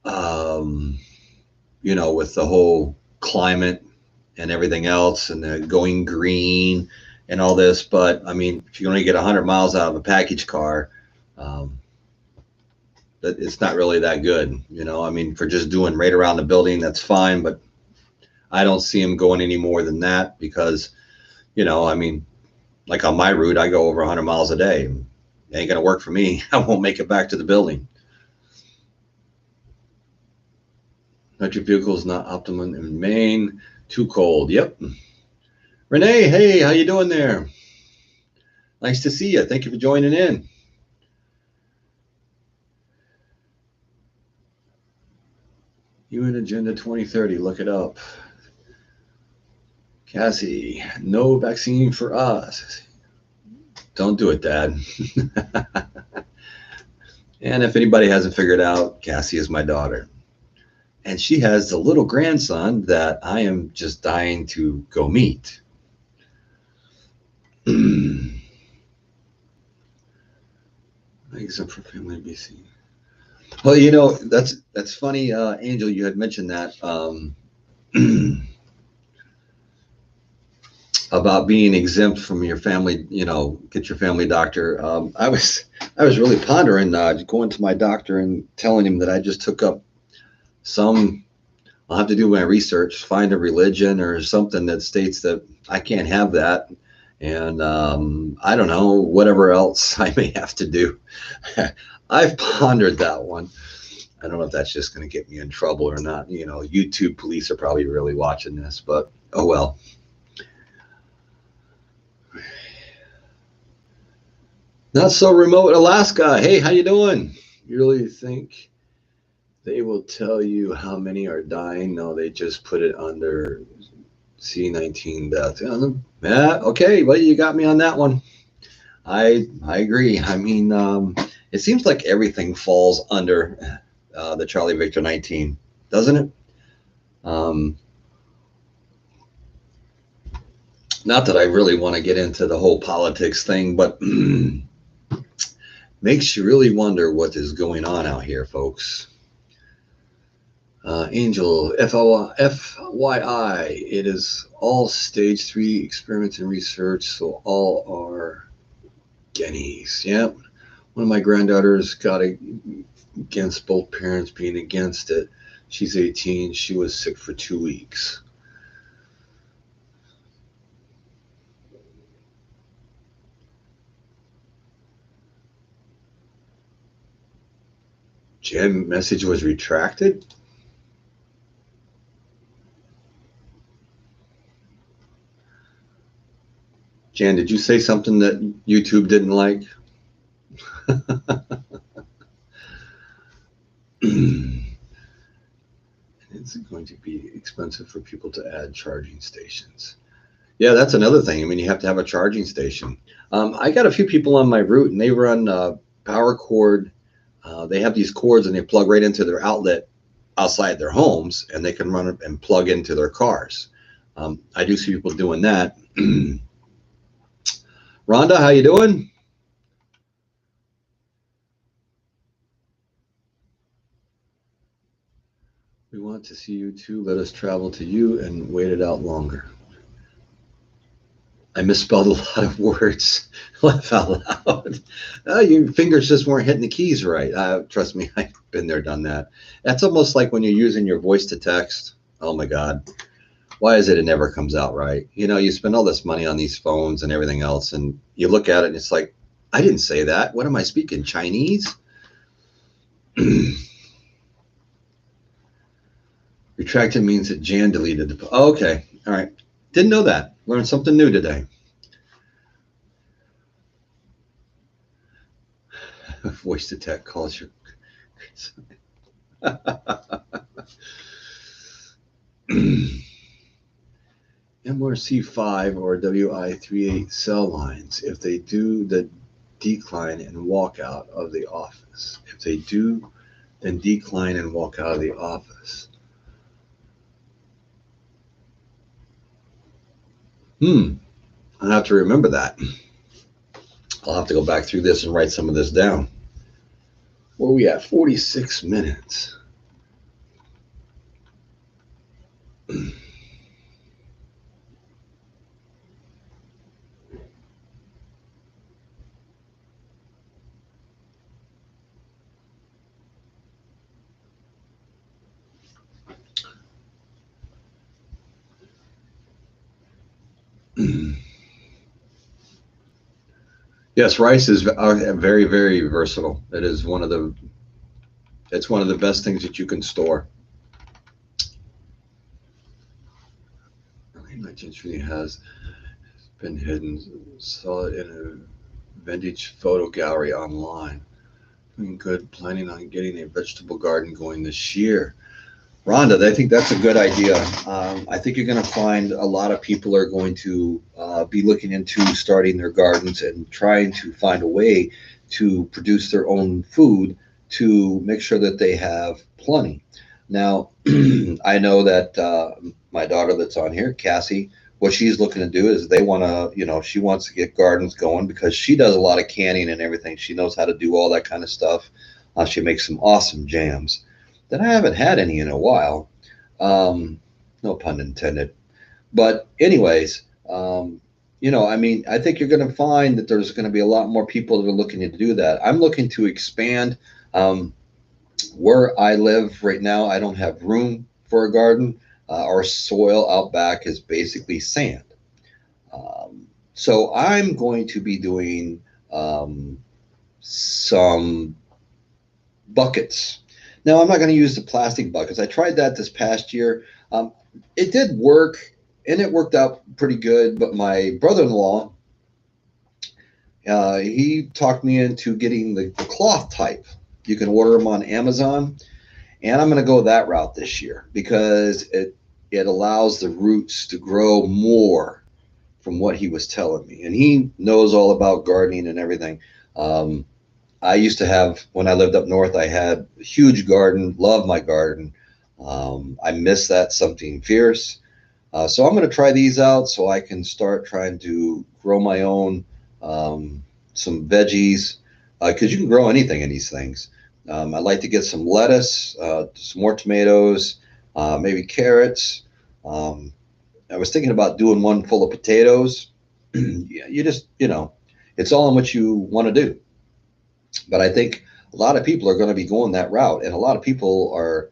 Um, with the whole climate and everything else and the going green and all this. But I mean, if you only get 100 miles out of a package car, um, that it's not really that good. I mean, for just doing right around the building, that's fine. But I don't see them going any more than that because, I mean, like on my route, I go over 100 miles a day. It ain't going to work for me. I won't make it back to the building. Electric vehicle is not optimum in Maine. Too cold. Yep. Renee, hey, how you doing there? Nice to see you. Thank you for joining in. UN Agenda 2030. Look it up. Cassie, no vaccine for us. Don't do it, Dad. And if anybody hasn't figured out, Cassie is my daughter. And she has a little grandson that I am just dying to go meet. Except for family BC. Well, that's funny, Angel. You had mentioned that about being exempt from your family. Get your family doctor. I was really pondering going to my doctor and telling him that I just took up some. I'll have to do my research, find a religion or something that states that I can't have that. And I don't know, whatever else I may have to do. I've pondered that one. I don't know if that's just going to get me in trouble or not. YouTube police are probably really watching this, but oh well. Not so remote Alaska. Hey, how you doing? You really think they will tell you how many are dying? No, they just put it under C-19 death. Yeah, okay, well, you got me on that one. I agree. I mean, it seems like everything falls under the Charlie Victor 19, doesn't it? Um, Not that I really want to get into the whole politics thing, but makes you really wonder what is going on out here, folks. Angel, FYI, it is all stage 3 experiments and research, so all are guineas. Yep. One of my granddaughters got against both parents being against it. She's 18. She was sick for 2 weeks. Jan message was retracted? Jan, did you say something that YouTube didn't like? It's going to be expensive for people to add charging stations. Yeah, that's another thing. I mean, you have to have a charging station. I got a few people on my route, and they run power cord. They have these cords, and they plug right into their outlet outside their homes, and they can run it and plug into their cars. I do see people doing that. Rhonda, how you doing? We want to see you too. Let us travel to you and wait it out longer. I misspelled a lot of words. Laugh out loud. Your fingers just weren't hitting the keys right. Trust me, I've been there, done that. That's almost like when you're using your voice to text. Oh my God. Why is it never comes out right? You know, you spend all this money on these phones and everything else, and you look at it and it's like, I didn't say that. What am I speaking? Chinese? Retracted means that Jan deleted the. Oh, okay. All right. Didn't know that. Learned something new today. Voice to text calls your. MRC5 or WI38 cell lines, if they do, the decline and walk out of the office. If they do, then decline and walk out of the office. I'll have to remember that. I'll have to go back through this and write some of this down. Where are we at? 46 minutes. Yes, rice is very, very versatile. It is it's one of the best things that you can store. My change really has been hidden. Saw it in a vintage photo gallery online. Doing good. Planning on getting a vegetable garden going this year. Rhonda, I think that's a good idea. I think you're going to find a lot of people are going to be looking into starting their gardens and trying to find a way to produce their own food to make sure that they have plenty. Now, I know that my daughter that's on here, Cassie, what she's looking to do is they want to, she wants to get gardens going because she does a lot of canning and everything. She knows how to do all that kind of stuff. She makes some awesome jams that I haven't had any in a while. No pun intended. But anyways, I think you're going to find that there's going to be a lot more people that are looking to do that. I'm looking to expand. Where I live right now, I don't have room for a garden. Our soil out back is basically sand. So I'm going to be doing some buckets. Now, I'm not going to use the plastic buckets. I tried that this past year. It did work, and it worked out pretty good. But my brother-in-law, he talked me into getting the cloth type. You can order them on Amazon, and I'm going to go that route this year because it allows the roots to grow more from what he was telling me. And he knows all about gardening and everything. I used to have, when I lived up north, I had a huge garden, loved my garden. I miss that something fierce. So I'm going to try these out so I can start trying to grow my own, some veggies, because you can grow anything in these things. I'd like to get some lettuce, some more tomatoes, maybe carrots. I was thinking about doing one full of potatoes. You just, it's all in what you want to do. But I think a lot of people are going to be going that route, and a lot of people are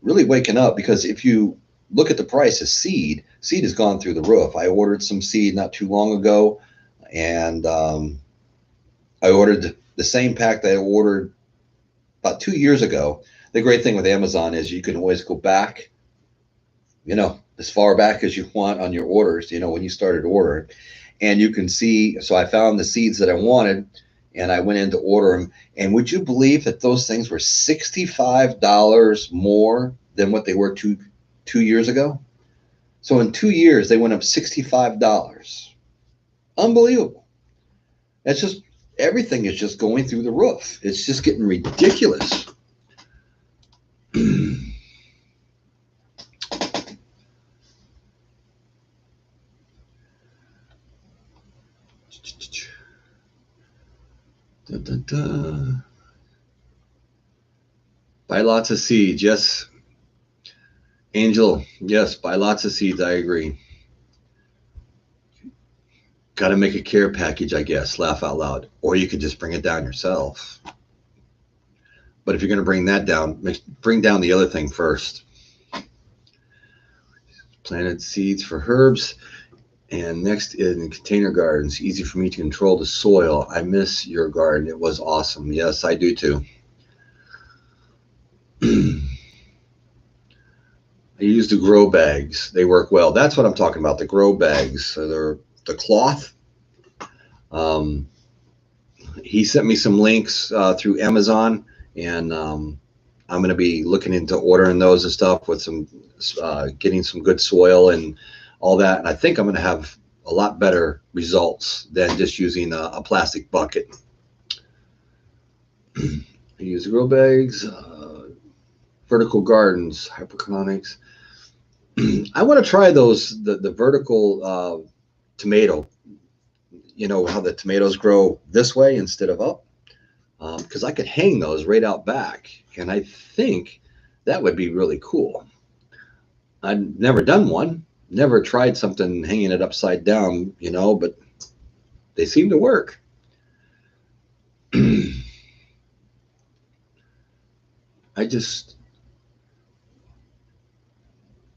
really waking up because if you look at the price of seed has gone through the roof. I ordered some seed not too long ago, and I ordered the same pack that I ordered about 2 years ago. The great thing with Amazon is you can always go back, as far back as you want on your orders, when you started ordering. And you can see, so I found the seeds that I wanted and I went in to order them. And would you believe that those things were $65 more than what they were two years ago? So in 2 years, they went up $65. Unbelievable. That's just, everything is just going through the roof. It's just getting ridiculous. Da, da, da. Buy lots of seeds. Yes. Angel, yes, buy lots of seeds. I agree. Got to make a care package, I guess. Laugh out loud. Or you could just bring it down yourself. But if you're going to bring that down, bring down the other thing first. Planted seeds for herbs. And next in container gardens, easy for me to control the soil. I miss your garden. It was awesome. Yes, I do too. I use the grow bags. They work well. That's what I'm talking about, the grow bags. So they're the cloth. He sent me some links through Amazon, and I'm going to be looking into ordering those and stuff with some, getting some good soil and all that. And I think I'm going to have a lot better results than just using a plastic bucket. I use grow bags, vertical gardens, hydroponics. I want to try those, the vertical tomato. You know how the tomatoes grow this way instead of up? Because I could hang those right out back. And I think that would be really cool. I've never done one. Never tried something hanging it upside down, but they seem to work.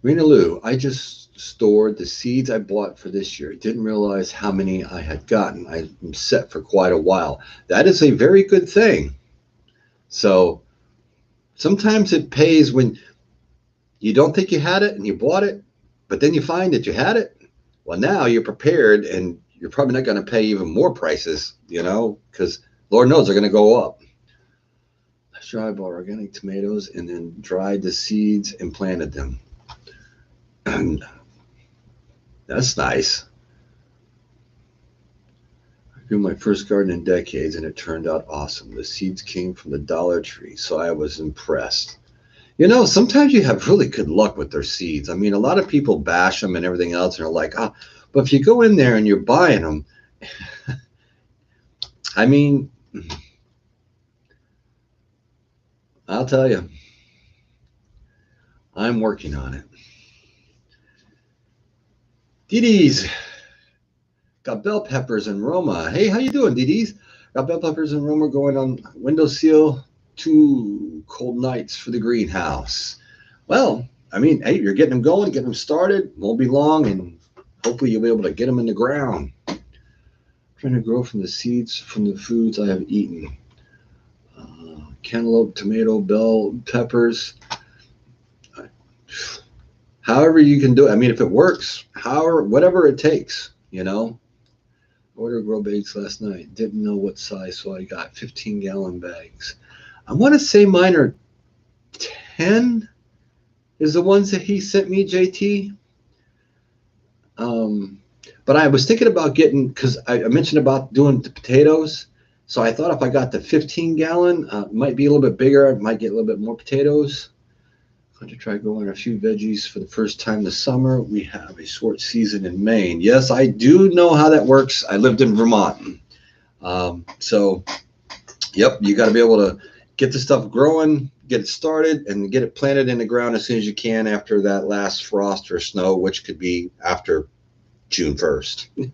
Rena Lou, I just stored the seeds I bought for this year. Didn't realize how many I had gotten. I'm set for quite a while. That is a very good thing. So sometimes it pays when you don't think you had it and you bought it, but then you find that you had it. Well, now you're prepared and you're probably not going to pay even more prices, because Lord knows they're going to go up. Last year I bought organic tomatoes and then dried the seeds and planted them. And that's nice. I grew my first garden in decades and it turned out awesome. The seeds came from the Dollar Tree, so I was impressed. Sometimes you have really good luck with their seeds. I mean, a lot of people bash them and everything else, and they're like, but if you go in there and you're buying them, I mean, I'll tell you, I'm working on it. Dee Dee's got bell peppers and Roma. Hey, how you doing, Dee Dee's? Got bell peppers and Roma going on windowsill. 2 cold nights for the greenhouse. Well, I mean, hey, you're getting them going, getting them started. Won't be long, and hopefully you'll be able to get them in the ground. I'm trying to grow from the seeds from the foods I have eaten. Cantaloupe, tomato, bell peppers. However you can do it. I mean, if it works, whatever it takes, Ordered grow bags last night. Didn't know what size, so I got 15-gallon bags. I want to say mine are 10 is the ones that he sent me, JT. But I was thinking about getting, because I mentioned about doing the potatoes. So I thought if I got the 15-gallon, it might be a little bit bigger. I might get a little bit more potatoes. I'm going to try growing a few veggies for the first time this summer. We have a short season in Maine. Yes, I do know how that works. I lived in Vermont. So, yep, you got to be able to get the stuff growing, get it started, and get it planted in the ground as soon as you can after that last frost or snow, which could be after June 1st.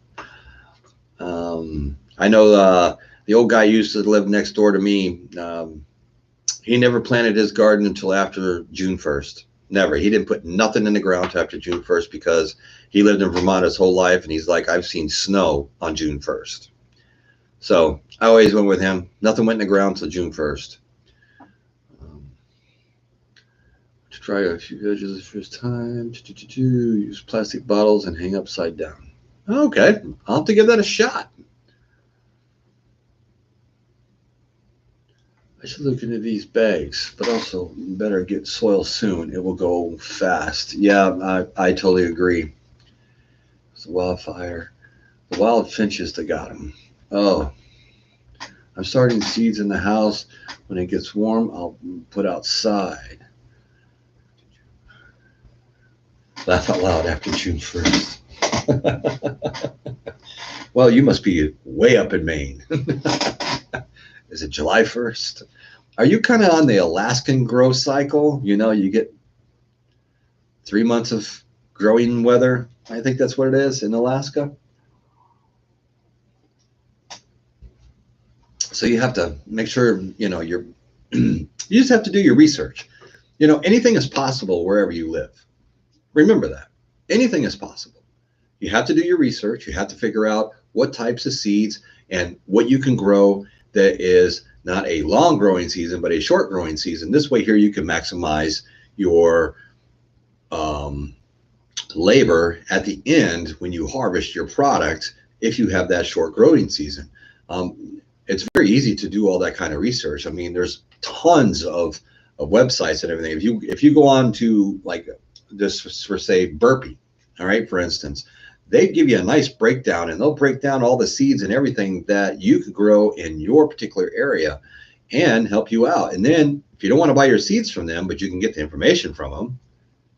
I know the old guy used to live next door to me. He never planted his garden until after June 1st. Never. He didn't put nothing in the ground until after June 1st because he lived in Vermont his whole life, and he's like, I've seen snow on June 1st. So I always went with him. Nothing went in the ground until June 1st. Try a few edges the first time. Use plastic bottles and hang upside down. Okay, I'll have to give that a shot. I should look into these bags, but also better get soil soon. It will go fast. Yeah, I totally agree. It's a wildfire. The wild finches that got him. Oh, I'm starting seeds in the house. When it gets warm, I'll put outside. Laugh out loud after June 1st. Well, you must be way up in Maine. Is it July 1st? Are you kind of on the Alaskan grow cycle? You know, you get 3 months of growing weather. I think that's what it is in Alaska. So you have to make sure, you're, you just have to do your research. Anything is possible wherever you live. Remember that. Anything is possible. You have to do your research. You have to figure out what types of seeds and what you can grow that is not a long growing season, but a short growing season. This way here you can maximize your labor at the end when you harvest your product if you have that short growing season. It's very easy to do all that kind of research. I mean, there's tons of websites and everything. If you go on to like this for say Burpee, all right, for instance, they give you a nice breakdown and they'll break down all the seeds and everything that you can grow in your particular area and help you out. And then if you don't want to buy your seeds from them, but you can get the information from them,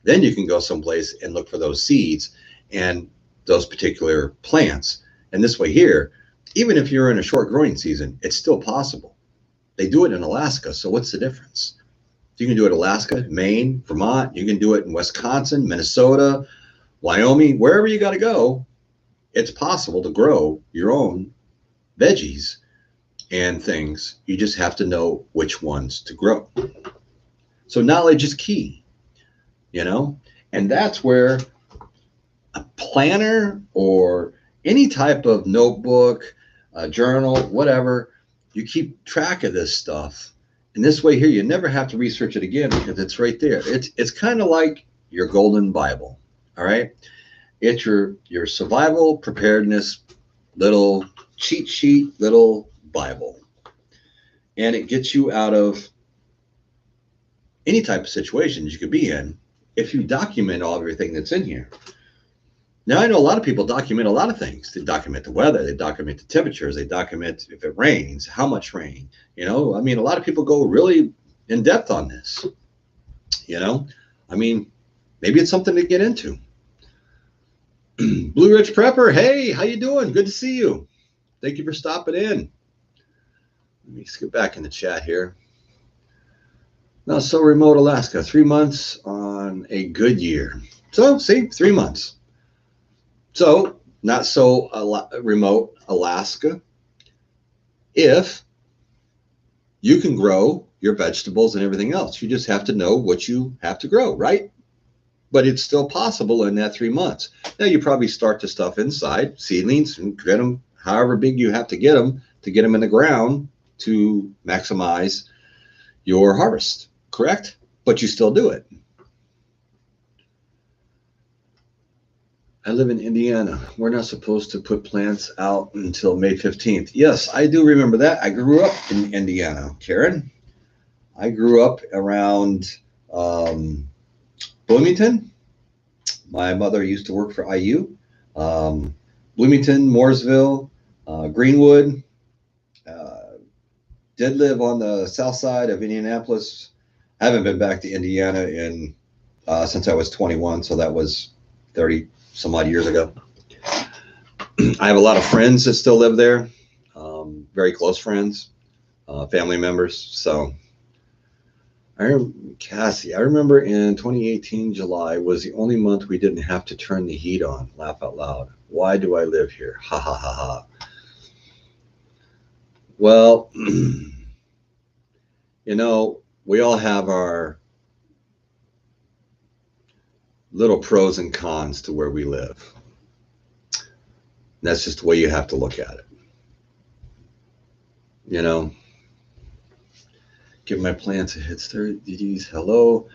then you can go someplace and look for those seeds and those particular plants. And this way here, even if you're in a short growing season, it's still possible. They do it in Alaska. So what's the difference? You can do it in Alaska, Maine, Vermont. You can do it in Wisconsin, Minnesota, Wyoming, wherever you got to go. It's possible to grow your own veggies and things. You just have to know which ones to grow. So knowledge is key, and that's where a planner or any type of notebook, a journal, whatever, you keep track of this stuff. And this way here, you never have to research it again because it's right there. It's kind of like your golden Bible. All right. It's your survival preparedness little cheat sheet, little Bible. And it gets you out of any type of situations you could be in if you document everything that's in here. Now, I know a lot of people document a lot of things. They document the weather, they document the temperatures, they document if it rains, how much rain. A lot of people go really in depth on this. Maybe it's something to get into. Blue Ridge Prepper, hey, how you doing? Good to see you. Thank you for stopping in. Let me skip back in the chat here. Now, so remote Alaska, 3 months on a good year. So, see, 3 months. So, not so remote Alaska. If you can grow your vegetables and everything else, you just have to know what you have to grow, right? But it's still possible in that 3 months. Now, you probably start the stuff inside, seedlings, and get them however big you have to get them in the ground to maximize your harvest, correct? But you still do it. I live in Indiana. We're not supposed to put plants out until May 15th. Yes, I do remember that. I grew up in Indiana, Karen. I grew up around Bloomington. My mother used to work for IU. Bloomington, Mooresville, Greenwood. Did live on the south side of Indianapolis. I haven't been back to Indiana since I was 21, so that was 30 some odd years ago. I have a lot of friends that still live there, very close friends, family members. So Cassie, I remember in 2018, July was the only month we didn't have to turn the heat on. Laugh out loud. Why do I live here? Ha ha ha ha. Well, we all have our little pros and cons to where we live. That's just the way you have to look at it. Give my plants a head start. Hello.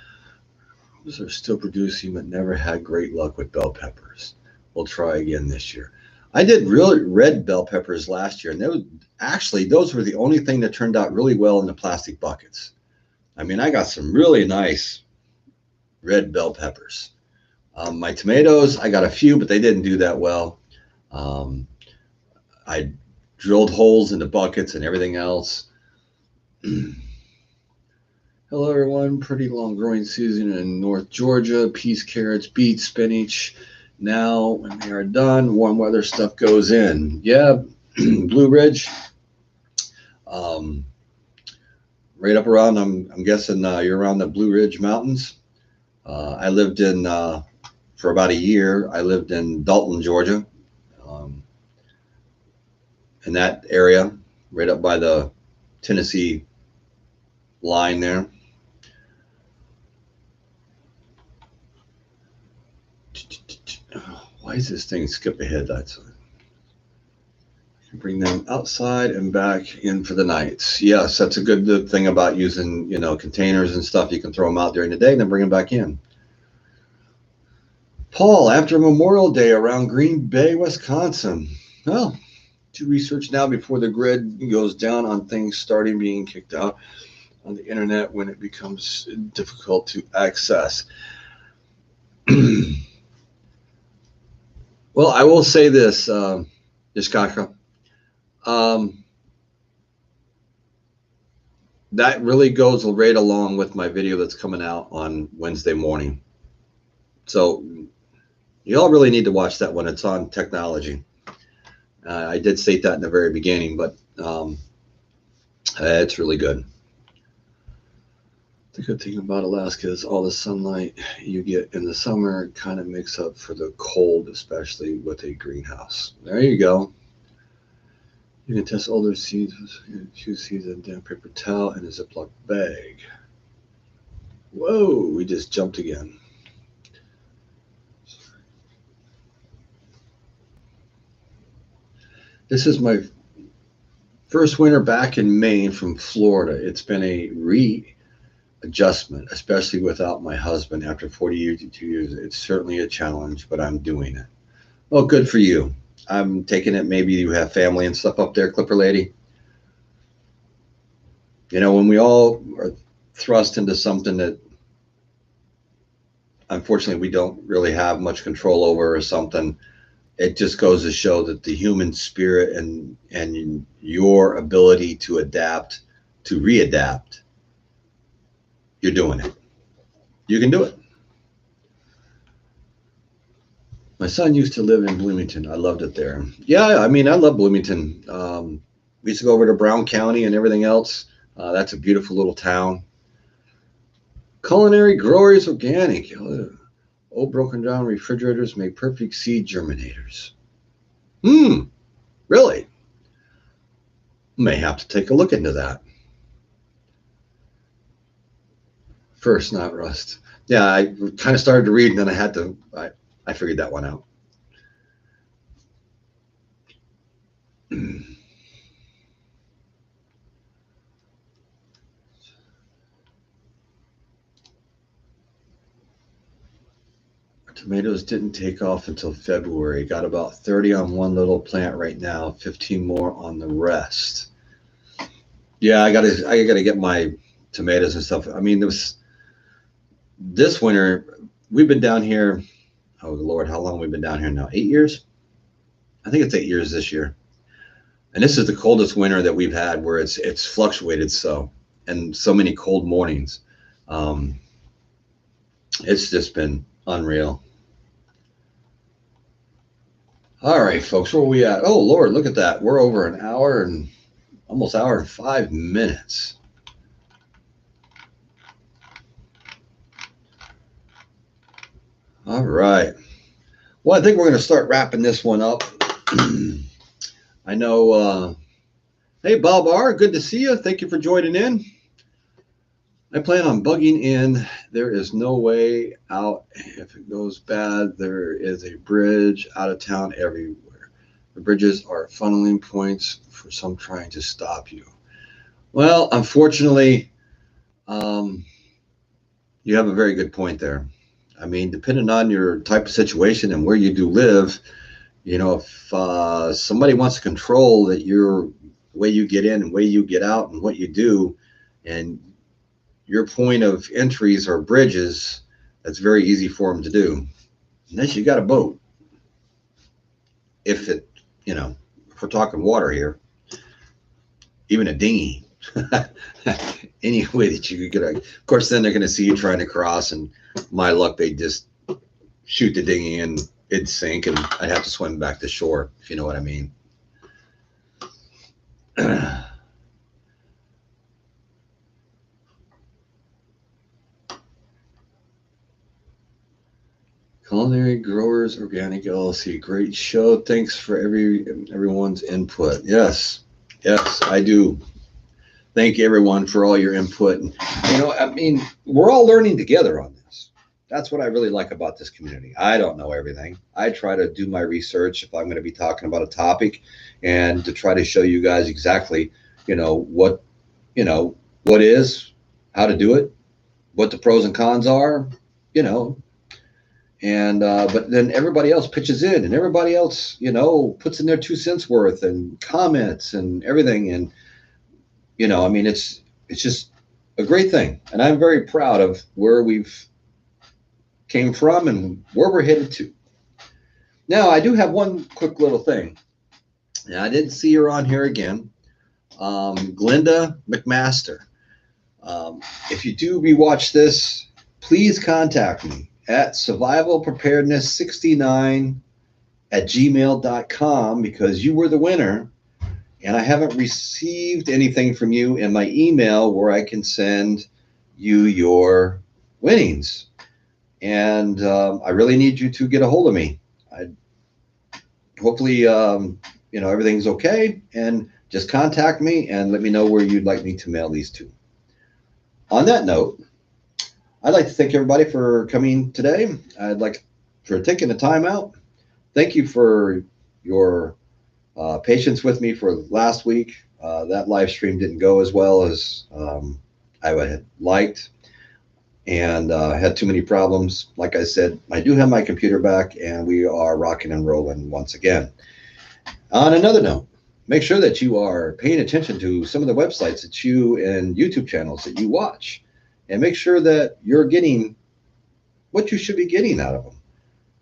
Those are still producing, but never had great luck with bell peppers. We'll try again this year. I did really red bell peppers last year, and those were the only thing that turned out really well in the plastic buckets. I mean, I got some really nice red bell peppers. My tomatoes, I got a few, but they didn't do that well. Um, I drilled holes in the buckets and everything else. Hello, everyone. Pretty long growing season in North Georgia. Peas, carrots, beets, spinach. Now, when they are done, warm weather stuff goes in. Yeah, Blue Ridge. Um, right up around, I'm guessing you're around the Blue Ridge Mountains. I lived for about a year, I lived in Dalton, Georgia, um, in that area, right up by the Tennessee line there. Why is this thing skip ahead? That's bring them outside and back in for the nights. Yes, that's a good thing about using, containers and stuff. You can throw them out during the day and then bring them back in. Paul, after Memorial Day around Green Bay, Wisconsin. Well, do research now before the grid goes down on things starting being kicked out on the internet when it becomes difficult to access. Well, I will say this, Yashkaka. That really goes right along with my video that's coming out on Wednesday morning. So you all really need to watch that one. It's on technology. I did state that in the very beginning, but it's really good. The good thing about Alaska is all the sunlight you get in the summer kind of makes up for the cold, especially with a greenhouse. There you go. You can test older seeds with 2 seeds in a damp paper towel in a Ziploc bag. Whoa, we just jumped again. This is my first winter back in Maine from Florida. It's been a readjustment, especially without my husband after 42 years. It's certainly a challenge, but I'm doing it. Well, good for you. I'm taking it. Maybe you have family and stuff up there, Clipper Lady. When we all are thrust into something that unfortunately we don't really have much control over or something, it just goes to show that the human spirit and your ability to adapt, to readapt, you're doing it. You can do it. My son used to live in Bloomington. I loved it there. Yeah, I mean, I love Bloomington. We used to go over to Brown County and everything else. That's a beautiful little town. Culinary Growers Organic. Old broken down refrigerators make perfect seed germinators. Really? May have to take a look into that. First, not rust. Yeah, I kind of started to read and then I figured that one out. Tomatoes didn't take off until February. Got about 30 on one little plant right now, 15 more on the rest. Yeah, I gotta get my tomatoes and stuff. I mean, this winter, we've been down here. Oh Lord, how long have we been down here now? 8 years? I think it's 8 years this year. And this is the coldest winter that we've had, where it's fluctuated so, and so many cold mornings. It's just been unreal. All right, folks, where are we at? Oh Lord, look at that. We're over an hour and almost hour and 5 minutes. All right. Well, I think we're going to start wrapping this one up. I know. Hey, Bob R., good to see you. Thank you for joining in. I plan on bugging in. There is no way out. If it goes bad, there is a bridge out of town everywhere. The bridges are funneling points for some trying to stop you. Well, unfortunately, you have a very good point there. I mean, depending on your type of situation and where you do live, if somebody wants to control that your way you get in and way you get out and what you do, and your point of entries are bridges, that's very easy for them to do. Unless you got a boat, if it, if we're talking water here, even a dinghy, any way that you could get. Of course, then they're going to see you trying to cross, and my luck, they just shoot the dinghy and it'd sink, and I'd have to swim back to shore, if you know what I mean. Culinary Growers Organic LLC, great show. Thanks for everyone's input. Yes, yes, I do. Thank everyone for all your input. And I mean, we're all learning together on this. That's what I really like about this community. I don't know everything. I try to do my research if I'm going to be talking about a topic, and to try to show you guys exactly, what, what is, how to do it, what the pros and cons are, you know, and but then everybody else pitches in, and everybody else, puts in their 2 cents worth and comments and everything. And I mean, it's just a great thing, and I'm very proud of where we've came from and where we're headed to. Now, I do have one quick little thing. Now, I didn't see her on here again. Glenda McMaster. If you do rewatch this, please contact me at survivalpreparedness69@gmail.com, because you were the winner, and I haven't received anything from you in my email where I can send you your winnings. And I really need you to get a hold of me. Hopefully, everything's okay, and just contact me and let me know where you'd like me to mail these to. On that note, I'd like to thank everybody for coming today. I'd like for taking the time out. Thank you for your patience with me for last week. That live stream didn't go as well as I had liked, and had too many problems. Like I said, I do have my computer back, and we are rocking and rolling once again. On another note, make sure that you are paying attention to some of the websites that you and YouTube channels that you watch, and make sure that you're getting what you should be getting out of them.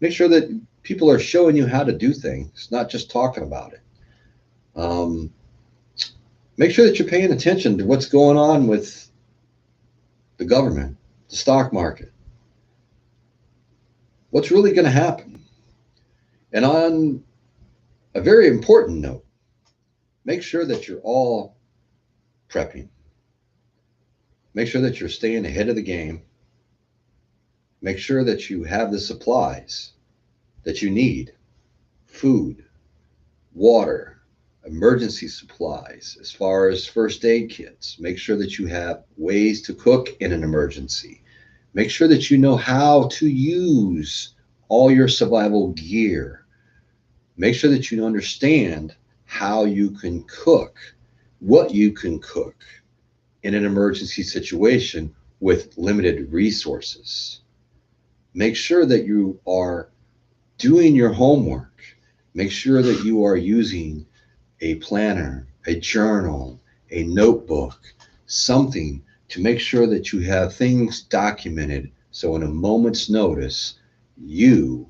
Make sure that people are showing you how to do things, not just talking about it. Make sure that you're paying attention to what's going on with the government, the stock market, what's really going to happen. And on a very important note, make sure that you're all prepping. Make sure that you're staying ahead of the game. Make sure that you have the supplies that you need: food, water, emergency supplies, as far as first aid kits. Make sure that you have ways to cook in an emergency. Make sure that you know how to use all your survival gear. Make sure that you understand how you can cook, what you can cook in an emergency situation with limited resources. Make sure that you are doing your homework. Make sure that you are using a planner, a journal, a notebook, something to make sure that you have things documented, so in a moment's notice, you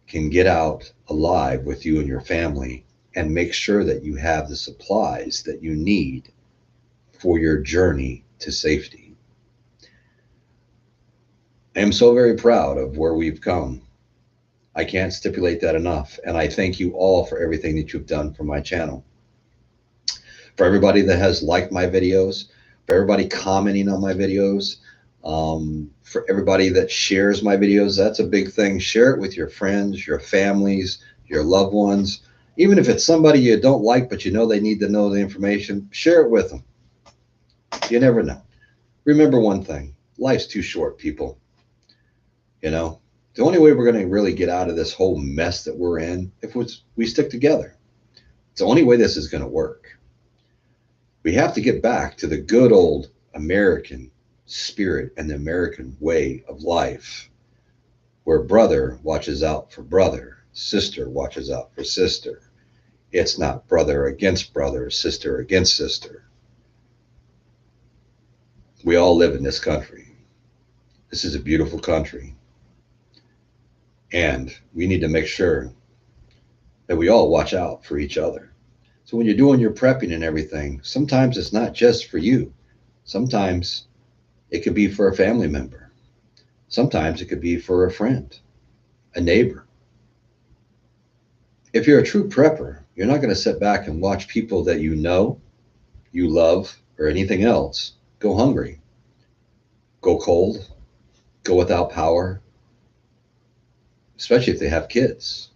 can get out alive with you and your family, and make sure that you have the supplies that you need for your journey to safety. I am so very proud of where we've come. I can't stipulate that enough, and I thank you all for everything that you've done for my channel. For everybody that has liked my videos, for everybody commenting on my videos, for everybody that shares my videos, that's a big thing. Share it with your friends, your families, your loved ones. Even if it's somebody you don't like, but you know they need to know the information, share it with them. You never know. Remember one thing: life's too short, people. The only way we're going to really get out of this whole mess that we're in, if we stick together. It's the only way this is going to work. We have to get back to the good old American spirit and the American way of life. where brother watches out for brother, sister watches out for sister. It's not brother against brother, sister against sister. We all live in this country. This is a beautiful country. And we need to make sure that we all watch out for each other. So when you're doing your prepping and everything, sometimes it's not just for you. Sometimes it could be for a family member. Sometimes it could be for a friend, a neighbor. If you're a true prepper, you're not going to sit back and watch people that you know, you love, or anything else go hungry, go cold, go without power, especially if they have kids.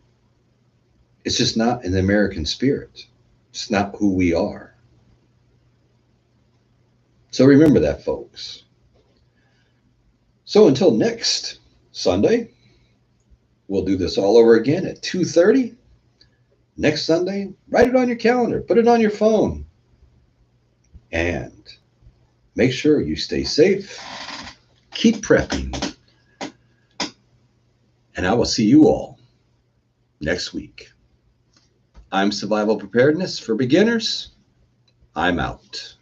It's just not in the American spirit. It's not who we are. So remember that, folks. So until next Sunday, we'll do this all over again at 2:30. Next Sunday, write it on your calendar, put it on your phone, and make sure you stay safe. Keep prepping. And I will see you all next week. I'm Survival Preparedness for Beginners. I'm out.